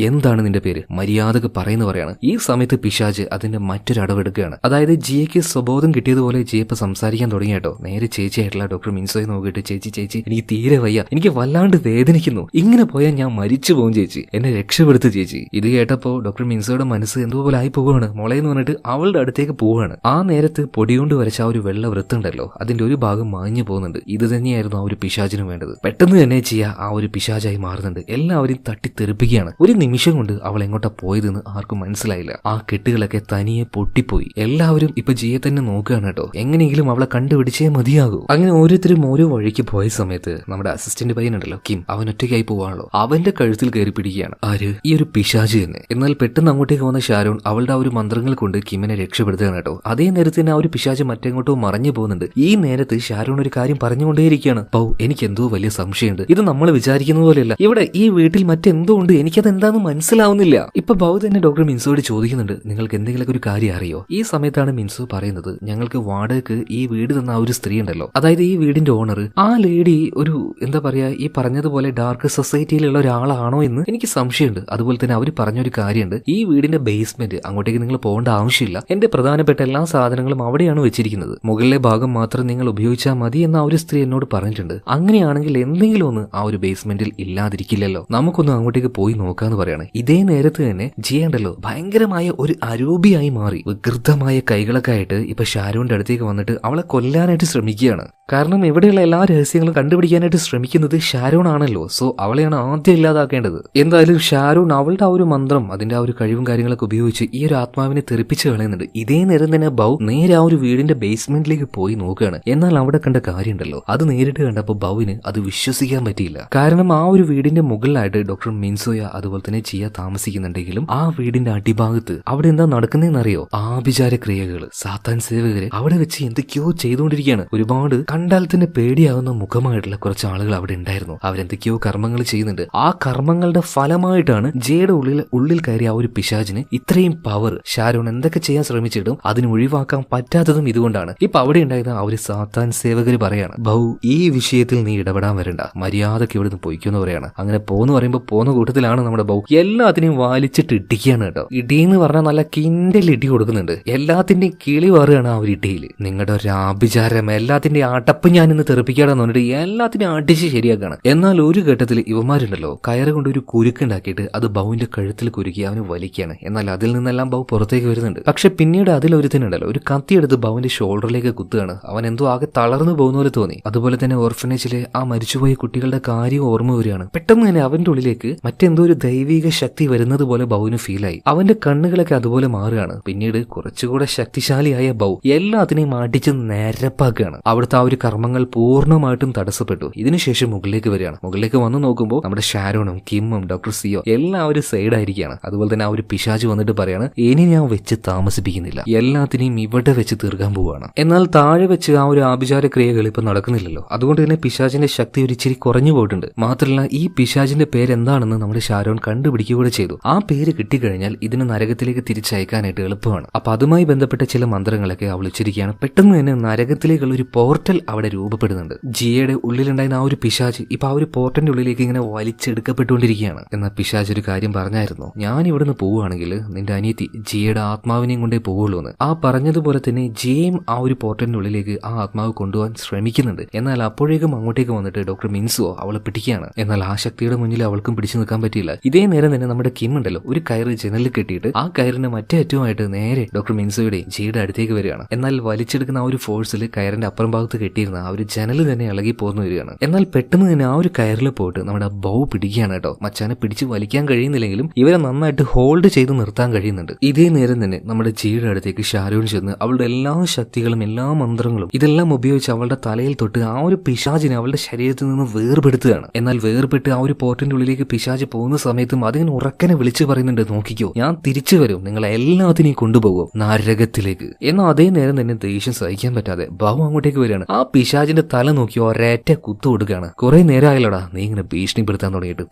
എന്താണ് നിന്റെ പേര്, മര്യാദക്ക് പറയുന്നു പറയാണ്. ഈ സമയത്ത് പിശാജ് അതിന്റെ മറ്റൊരു അടവെടുക്കുകയാണ്. അതായത് ജിയയ്ക്ക് സ്വബോധം കിട്ടിയതുപോലെ ജിയ ഇപ്പൊ സംസാരിക്കാൻ തുടങ്ങി കേട്ടോ. നേരെ ചേച്ചിയായിട്ടുള്ള ഡോക്ടർ മിൻസോയെ നോക്കിയിട്ട്, ചേച്ചി എനിക്ക് തീരെ വയ്യ, എനിക്ക് വല്ലാണ്ട് വേദനിക്കുന്നു, ഇങ്ങനെ പോയാൽ ഞാൻ മരിച്ചു പോകും ചേച്ചി, എന്നെ രക്ഷപ്പെടുത്തു ചേച്ചി. ഇത് കേട്ടപ്പോ ഡോക്ടർ മിൻസോയുടെ മനസ്സ് എന്തോപോലെ ആയി പോവുകയാണ്. മോളെന്ന് പറഞ്ഞിട്ട് അവളുടെ അടുത്തേക്ക് പോവുകയാണ്. ആ നേരത്ത് പൊടികൊണ്ട് വരച്ച ആ ഒരു വെള്ള വൃത്തുണ്ടല്ലോ, അതിന്റെ ഒരു ഭാഗം മാഞ്ഞു പോകുന്നുണ്ട്. ഇത് തന്നെയായിരുന്നു ആ ഒരു പിശാചിന് വേണ്ടത്. പെട്ടെന്ന് തന്നെ ജിയ ആ ഒരു പിശാചായി മാറുന്നുണ്ട്. എല്ലാവരും തട്ടിത്തെറിപ്പിക്കുകയാണ്. ഒരു നിമിഷം കൊണ്ട് അവൾ എങ്ങോട്ടാ പോയതെന്ന് ആർക്കും മനസ്സിലായില്ല. ആ കെട്ടുകളൊക്കെ തനിയെ പൊട്ടിപ്പോയി. എല്ലാവരും ഇപ്പൊ ജിയെ തന്നെ നോക്കുകയാണ് കേട്ടോ. എങ്ങനെയെങ്കിലും അവളെ കണ്ടുപിടിച്ചേ മതിയാകൂ. അങ്ങനെ ഓരോരുത്തരും ഓരോ വഴിക്ക് പോയ സമയത്ത് നമ്മുടെ അസിസ്റ്റന്റ് പയ്യനുണ്ടല്ലോ കിം, അവൻ ഒറ്റയ്ക്കായി പോവാണല്ലോ. അവന്റെ കഴുത്തിൽ കയറി പിടിക്കുകയാണ്. ആര്? ഈ ഒരു പിശാച് തന്നെ. എന്നാൽ പെട്ടെന്ന് അങ്ങോട്ടേക്ക് വന്ന ഷാരോൺ അവളുടെ ആ ഒരു മന്ത്രങ്ങൾ കൊണ്ട് കിമ്മിനെ രക്ഷപ്പെടുത്തി. രക്ഷപ്പെടുത്തുകയാണ് കേട്ടോ. അതേ നേരത്ത് തന്നെ ആ ഒരു പിശാച് മറ്റെങ്ങോട്ടോ മറഞ്ഞു പോകുന്നുണ്ട്. ഈ നേരത്ത് ഷാരോൺ ഒരു കാര്യം പറഞ്ഞുകൊണ്ടേയിരിക്കുകയാണ്. പൗ, എനിക്ക് എന്തോ വലിയ സംശയമുണ്ട്. ഇത് നമ്മൾ വിചാരിക്കുന്ന പോലെയല്ല. ഇവിടെ ഈ വീട്ടിൽ മറ്റെന്തോ ഉണ്ട്, എനിക്കത് എന്താണെന്ന് മനസ്സിലാവുന്നില്ല. ഇപ്പൊ ബൗ തന്നെ ഡോക്ടർ മിൻസോയോട് ചോദിക്കുന്നുണ്ട്, നിങ്ങൾക്ക് എന്തെങ്കിലും ഒരു കാര്യം അറിയോ? ഈ സമയത്താണ് മിൻസോ പറയുന്നത്, ഞങ്ങൾക്ക് വാടകയ്ക്ക് ഈ വീട് തന്ന ആ ഒരു സ്ത്രീ ഉണ്ടല്ലോ, അതായത് ഈ വീടിന്റെ ഓണർ, ആ ലേഡി ഒരു എന്താ പറയാ ഈ പറഞ്ഞതുപോലെ ഡാർക്ക് സൊസൈറ്റിയിലുള്ള ഒരാളാണോ എന്ന് എനിക്ക് സംശയമുണ്ട്. അതുപോലെ തന്നെ അവർ പറഞ്ഞൊരു കാര്യമുണ്ട്, ഈ വീടിന്റെ ബേസ്മെന്റ് അങ്ങോട്ടേക്ക് നിങ്ങൾ പോകേണ്ട ആവശ്യമില്ല, എന്റെ പ്രധാനപ്പെട്ട എല്ലാ സാധനങ്ങളും അവിടെയാണ് വെച്ചിരിക്കുന്നത്, മുകളിലെ ഭാഗം മാത്രം നിങ്ങൾ ഉപയോഗിച്ചാൽ മതി എന്ന് ആ ഒരു സ്ത്രീ എന്നോട് പറഞ്ഞിട്ടുണ്ട്. അങ്ങനെയാണെങ്കിൽ എന്തെങ്കിലും ഒന്ന് ആ ഒരു ബേസ്മെന്റിൽ ഇല്ലാതിരിക്കില്ലല്ലോ, നമുക്കൊന്ന് അങ്ങോട്ടേക്ക് പോയി നോക്കാന്ന് പറയാണ്. ഇതേ നേരത്ത് തന്നെ ജിയുണ്ടല്ലോ ഭയങ്കരമായ ഒരു അരൂപിയായി മാറി വികൃതമായ കൈകളൊക്കെ ആയിട്ട് ഇപ്പൊ ഷാരോന്റെ അടുത്തേക്ക് വന്നിട്ട് അവളെ കൊല്ലാനായിട്ട് ശ്രമിക്കുകയാണ്. കാരണം ഇവിടെയുള്ള എല്ലാ രഹസ്യങ്ങളും കണ്ടുപിടിക്കാനായിട്ട് ശ്രമിക്കുന്നത് ഷാരോൺ ആണല്ലോ. സോ അവളെയാണ് ആദ്യം ഇല്ലാതാക്കേണ്ടത്. എന്തായാലും ഷാരോൺ അവളുടെ ആ ഒരു മന്ത്രം, അതിന്റെ ആ ഒരു കഴിവും കാര്യങ്ങളൊക്കെ ഉപയോഗിച്ച് ഈ ഒരു ആത്മാവിനെ തെറിപ്പിച്ച് കളയുന്നുണ്ട്. ഇതേ നേരം തന്നെ ബൗ നേരെ ആ ഒരു വീടിന്റെ ബേസ്മെന്റിലേക്ക് പോയി നോക്കുകയാണ്. എന്നാൽ അവിടെ കണ്ട കാര്യമുണ്ടല്ലോ, അത് നേരിട്ട് കണ്ടപ്പോൾ ബൗവിന് അത് വിശ്വസിക്കാൻ പറ്റിയില്ല. കാരണം ആ ഒരു വീടിന്റെ മുകളിലായിട്ട് ഡോക്ടർ മിൻസോയ അതുപോലെ തന്നെ ജിയ താമസിക്കുന്നുണ്ടെങ്കിലും ആ വീടിന്റെ അടിഭാഗത്ത് അവിടെ എന്താ നടക്കുന്നതെന്നറിയോ? ആഭിചാര ക്രിയകള്, സാത്താൻ സേവകര് അവിടെ വെച്ച് എന്തൊക്കെയോ ചെയ്തുകൊണ്ടിരിക്കുകയാണ്. ഒരുപാട് കണ്ടാൽ തന്നെ പേടിയാവുന്ന മുഖമായിട്ടുള്ള കുറച്ച് ആളുകൾ അവിടെ ഉണ്ടായിരുന്നു. അവരെന്തൊക്കെയോ കർമ്മങ്ങൾ ചെയ്യുന്നുണ്ട്. ആ കർമ്മങ്ങളുടെ ഫലമായിട്ടാണ് ജിയുടെ ഉള്ളിൽ കയറിയ ആ ഒരു പിശാചിന് ഇത്രയും പവർ. ഷാരോൺ എന്തൊക്കെ ചെയ്യാൻ ശ്രമിച്ചിട്ടും അതിന് ഒഴിവാക്കാൻ പറ്റാത്തതും ഇതുകൊണ്ടാണ്. ഇപ്പൊ അവിടെ ഉണ്ടായിരുന്ന ആ ഒരു സാത്താൻ സേവകര് പറയാണ്, ബൗ ഈ വിഷയത്തിൽ നീ ഇടപെടാൻ വരണ്ട, മര്യാദക്ക് ഇവിടുന്ന് പൊയ്ക്കുമെന്ന് പറയാണ്. അങ്ങനെ പോന്ന് പറയുമ്പോൾ പോന്ന കൂട്ടത്തിലാണ് നമ്മുടെ ബൗ എല്ലാത്തിനെയും വലിച്ചിട്ട് ഇടിക്കുകയാണ് കേട്ടോ. ഇടിയെന്ന് പറഞ്ഞാൽ നല്ല കിൻഡൽ ഇടി കൊടുക്കുന്നുണ്ട്. എല്ലാത്തിന്റെയും കിളി വേറുകയാണ് ആ ഒരു ഇടിയിൽ. നിങ്ങളുടെ ഒരു ആഭിചാരം, എല്ലാത്തിന്റെ അടപ്പ് ഞാൻ ഇന്ന് തെറിപ്പിക്കാടെന്ന് പറഞ്ഞിട്ട് എല്ലാത്തിനെയും അടിച്ച് ശരിയാക്കാണ്. എന്നാൽ ഒരു ഘട്ടത്തിൽ ഇവന്മാരുണ്ടല്ലോ കയറ് കൊണ്ട് ഒരു കുരുക്കുണ്ടാക്കിയിട്ട് അത് ബൗവിന്റെ കഴുത്തിൽ കുരുക്കി അവന് വലിക്കുകയാണ്. എന്നാൽ അതിൽ നിന്നെല്ലാം ബൗ പുറത്തേക്ക് വരുന്നുണ്ട്. പക്ഷെ പിന്നീട് അതിലൊരുത്തനുണ്ടല്ലോ ഒരു കത്തിയെടുത്ത് ബൗവിന്റെ ഷോൾഡറിലേക്ക് കുത്തുകയാണ്. അവൻ എന്തോ ആകെ തളർന്നു പോകുന്ന പോലെ തോന്നി. അതുപോലെ തന്നെ ഓർഫനേജിലെ ആ മരിച്ചുപോയ കുട്ടികളുടെ കാര്യം ഓർമ്മ വരികയാണ്. പെട്ടെന്ന് തന്നെ അവന്റെ ഉള്ളിലേക്ക് മറ്റെന്തോ ഒരു ദൈവിക ശക്തി വരുന്നത് പോലെ ബൗവിന് ഫീലായി. അവന്റെ കണ്ണുകളൊക്കെ അതുപോലെ മാറുകയാണ്. പിന്നീട് കുറച്ചുകൂടെ ശക്തിശാലിയായ ബൗ എല്ലാത്തിനെയും അടിച്ച് നിരപ്പാക്കുകയാണ്. അവിടുത്തെ ആ ഒരു കർമ്മങ്ങൾ പൂർണ്ണമായിട്ടും തടസ്സപ്പെട്ടു. ഇതിനുശേഷം മുകളിലേക്ക് വരികയാണ്. മുകളിലേക്ക് വന്ന് നോക്കുമ്പോൾ നമ്മുടെ ഷാരോണും കിമ്മും ഡോക്ടർ സിയോ എല്ലാവരും സൈഡായിരിക്കുകയാണ്. അതുപോലെ തന്നെ ആ ഒരു പിശാച് വന്നിട്ട് പറയാണ്, ഇനി ഞാൻ വെച്ച് താമസിപ്പിക്കുന്നില്ല, എല്ലാത്തിനെയും ഇവിടെ വെച്ച് തീർക്കാൻ പോവാണ്. എന്നാൽ താഴെ വെച്ച് ആ ഒരു ആഭിചാര ക്രിയകൾ ഇപ്പൊ നടക്കുന്നില്ലല്ലോ. അതുകൊണ്ട് തന്നെ പിശാചിന്റെ ശക്തി ഒരു ഇച്ചിരി കുറഞ്ഞു പോയിട്ടുണ്ട്. മാത്രമല്ല ഈ പിശാചിന്റെ പേരെന്താണെന്ന് നമ്മുടെ ഷാരോൺ കണ്ടുപിടിക്കുക കൂടെ ചെയ്തു. ആ പേര് കിട്ടിക്കഴിഞ്ഞാൽ ഇതിന് നരകത്തിലേക്ക് തിരിച്ചയക്കാനായിട്ട് എളുപ്പമാണ്. അപ്പൊ അതുമായി ബന്ധപ്പെട്ട ചില മന്ത്രങ്ങളൊക്കെ അവൾ ഉച്ചരിക്കുകയാണ്. പെട്ടെന്ന് തന്നെ നരകത്തിലേക്കുള്ള ഒരു പോർട്ടൽ അവിടെ രൂപപ്പെടുന്നുണ്ട്. ജിയയുടെ ഉള്ളിലുണ്ടായിരുന്ന ആ ഒരു പിശാച് ഇപ്പൊ ആ ഒരു പോർട്ടലിന്റെ ഉള്ളിലേക്ക് ഇങ്ങനെ വലിച്ചെടുക്കപ്പെട്ടുകൊണ്ടിരിക്കുകയാണ്. എന്നാൽ പിശാച് ഒരു കാര്യം പറഞ്ഞായിരുന്നു, ഞാൻ ഇവിടുന്ന് പോവുകയാണെങ്കിൽ നിന്റെ അനിയത്തി ജിയയുടെ ആത്മാവിനെയും കൊണ്ടേ പോവുള്ളൂ എന്ന്. ആ പറഞ്ഞതുപോലെ തന്നെ ജിയയും ആ ഒരു പോർട്ടലിന്റെ ഉള്ളിലേക്ക് ആ ആത്മാവ് കൊണ്ടുപോകാൻ ശ്രമിക്കുന്നുണ്ട്. എന്നാൽ അപ്പോഴേക്കും അങ്ങോട്ടേക്ക് വന്നിട്ട് ഡോക്ടർ മിൻസോ അവളെ പിടിക്കുകയാണ്. എന്നാൽ ആ ശക്തിയുടെ മുന്നിൽ അവൾക്കും പിടിച്ചു നിൽക്കാൻ പറ്റിയില്ല. ഇതേ നേരം തന്നെ നമ്മുടെ കിം ഉണ്ടല്ലോ ഒരു കയറ് ജനലിൽ കെട്ടിയിട്ട് ആ കയറിന്റെ മറ്റേ അറ്റവുമായിട്ട് നേരെ ഡോക്ടർ മിൻസോയുടെ ജിയുടെ അടുത്തേക്ക് വരികയാണ്. എന്നാൽ വലിച്ചെടുക്കുന്ന ആ ഒരു ഫോഴ്സിൽ കയറിന്റെ അപ്പുറം ഭാഗത്ത് കെട്ടിയിരുന്ന ആ ഒരു ജനൽ തന്നെ ഇളകി പോന്നു വരികയാണ്. എന്നാൽ പെട്ടെന്ന് തന്നെ ആ ഒരു കയറിൽ പോയിട്ട് നമ്മുടെ ബൗ പിടിക്കുകയാണ് കേട്ടോ. മച്ചാനെ പിടിച്ച് വലിക്കാൻ കഴിയുന്നില്ലെങ്കിലും ഇവരെ നന്നായിട്ട് ഹോൾഡ് ചെയ്ത് നിർത്താൻ കഴിയുന്നുണ്ട്. ഇതേ നേരം തന്നെ നമ്മുടെ ജിയുടെ അടുത്തേക്ക് ഷാരോൺ ചെന്ന് അവളുടെ എല്ലാ ശക്തികളും എല്ലാ മന്ത്രങ്ങളും ഇതെല്ലാം ഉപയോഗിച്ച് അവളുടെ തലയിൽ തൊട്ട് ആ ഒരു പിശാചിനെ അവളുടെ ശരീരത്തിൽ നിന്ന് വേർപെടുത്തുകയാണ്. എന്നാൽ വേർപെട്ട് ആ ഒരു പോർട്ടിന്റെ ഉള്ളിലേക്ക് പിശാച് പോകുന്ന സമയത്തും അതിങ്ങനെ ഉറക്കനെ വിളിച്ചു പറയുന്നുണ്ട്, നോക്കിക്കോ ഞാൻ തിരിച്ചു വരും, നിങ്ങളെ എല്ലാത്തിനെയും കൊണ്ടുപോകും നരകത്തിലേക്ക്. എന്നാൽ അതേ നേരം തന്നെ ദേഷ്യം സഹിക്കാൻ പറ്റാതെ ബൗ അങ്ങോട്ടേക്ക് വരികയാണ്. ആ പിശാചിന്റെ തല നോക്കി ഒരേറ്റ കുത്തു കൊടുക്കുകയാണ്. കുറെ നേരമായല്ലോടാ നീ ഇങ്ങനെ ഭീഷണിപ്പെടുത്താൻ തുടങ്ങിയിട്ട്,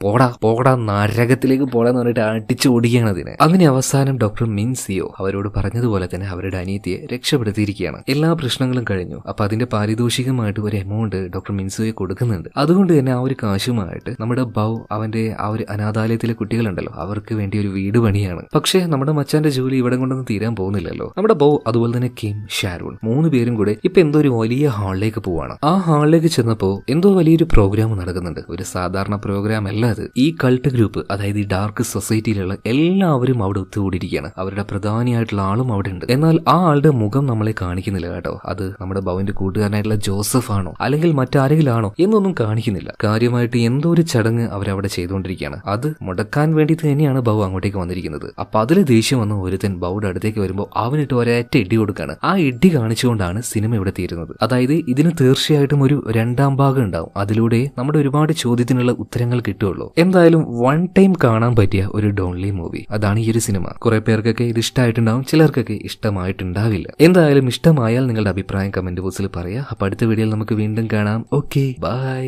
പോടാ നരകത്തിലേക്ക് പോടാന്ന് പറഞ്ഞിട്ട് അടിച്ചു ഓടിക്കുകയാണ് അതിനെ. അങ്ങനെ അവസാനം ഡോക്ടർ മിൻസിയോ അവരോട് പറഞ്ഞതുപോലെ തന്നെ അവരുടെ അനിയത്തിയെ രക്ഷപ്പെടുത്തിയിരിക്കുകയാണ്. എല്ലാ പ്രശ്നങ്ങളും കഴിഞ്ഞു. അപ്പൊ അതിന്റെ പാരിതോഷികമായിട്ട് ഒരു എമൗണ്ട് ഡോക്ടർ മിൻസിയോയെ കൊടുക്കുന്നുണ്ട്. അതുകൊണ്ട് തന്നെ ആ ഒരു കാശുമായിട്ട് നമ്മുടെ ബൗ അവന്റെ ആ ഒരു അനാഥാലയത്തിലെ കുട്ടികളുണ്ടല്ലോ അവർക്ക് വേണ്ടി ഒരു വീട് പണിയാണ്. പക്ഷേ നമ്മുടെ മച്ചാന്റെ ജോലി ഇവിടെ കൊണ്ടൊന്നും തീരാൻ പോകുന്നില്ലല്ലോ. നമ്മുടെ ബൗ അതുപോലെ തന്നെ കിം, ഷാരോൺ 3 പേരും കൂടെ ഇപ്പൊ എന്തോ ഒരു വലിയ ഹാളിലേക്ക് പോവാണ്. ആ ഹാളിലേക്ക് ചെന്നപ്പോ എന്തോ വലിയൊരു പ്രോഗ്രാം നടക്കുന്നുണ്ട്. ഒരു സാധാരണ പ്രോഗ്രാം അല്ല അത്. ഈ കൾട്ട് ഗ്രൂപ്പ്, അതായത് ഈ ഡാർക്ക് സൊസൈറ്റിയിലുള്ള എല്ലാവരും അവിടെ ഒത്തുകൂടിയിരിക്കുകയാണ്. അവരുടെ പ്രധാനിയായിട്ടുള്ള ആളും അവിടെ ഉണ്ട്. എന്നാൽ ആ ആളുടെ മുഖം നമ്മളെ കാണിക്കുന്നില്ല കേട്ടോ. അത് നമ്മുടെ ബൗവിന്റെ കൂട്ടുകാരനായിട്ടുള്ള ജോസഫ് ആണോ അല്ലെങ്കിൽ മറ്റാരെങ്കിലും ആണോ എന്നൊന്നും കാണിക്കുന്നില്ല. കാര്യമായിട്ട് എന്തോ ഒരു ചടങ്ങ് അവരവിടെ ചെയ്തുകൊണ്ടിരിക്കുകയാണ്. അത് മുടക്കാൻ വേണ്ടി തന്നെയാണ് ബൗ അങ്ങോട്ടേക്ക് വന്നിരിക്കുന്നത്. അപ്പൊ അതിൽ ദേഷ്യം വന്ന ഒരുത്തൻ ബൗയുടെ അടുത്തേക്ക് വരുമ്പോൾ അവനിട്ട് ഒരേറ്റ ഇടി കൊടുക്കാണ്. ആ ഇടി കാണിച്ചുകൊണ്ടാണ് സിനിമ ഇവിടെ തീരുന്നത്. അതായത് ഇതിന് തീർച്ചയായിട്ടും ഒരു 2ാം ഭാഗം ഉണ്ടാവും. അതിലൂടെ നമ്മുടെ ഒരുപാട് ചോദ്യത്തിനുള്ള ഉത്തരങ്ങൾ കിട്ടുള്ളൂ. എന്തായാലും വൺ ടൈം കാണാൻ പറ്റിയ ഒരു ഡോൺലി മൂവി, അതാണ് ഈ ഒരു സിനിമ. കുറെ പേർക്കൊക്കെ ഇത് ഇഷ്ടമായിട്ടുണ്ടാവും, ചിലർക്കൊക്കെ ചിലർക്ക് ഇഷ്ടമായിട്ടുണ്ടാവില്ല. എന്തായാലും ഇഷ്ടമായാൽ നിങ്ങളുടെ അഭിപ്രായം കമന്റ് ബോക്സിൽ പറയാം. അപ്പൊ അടുത്ത വീഡിയോയിൽ നമുക്ക് വീണ്ടും കാണാം. Okay, by.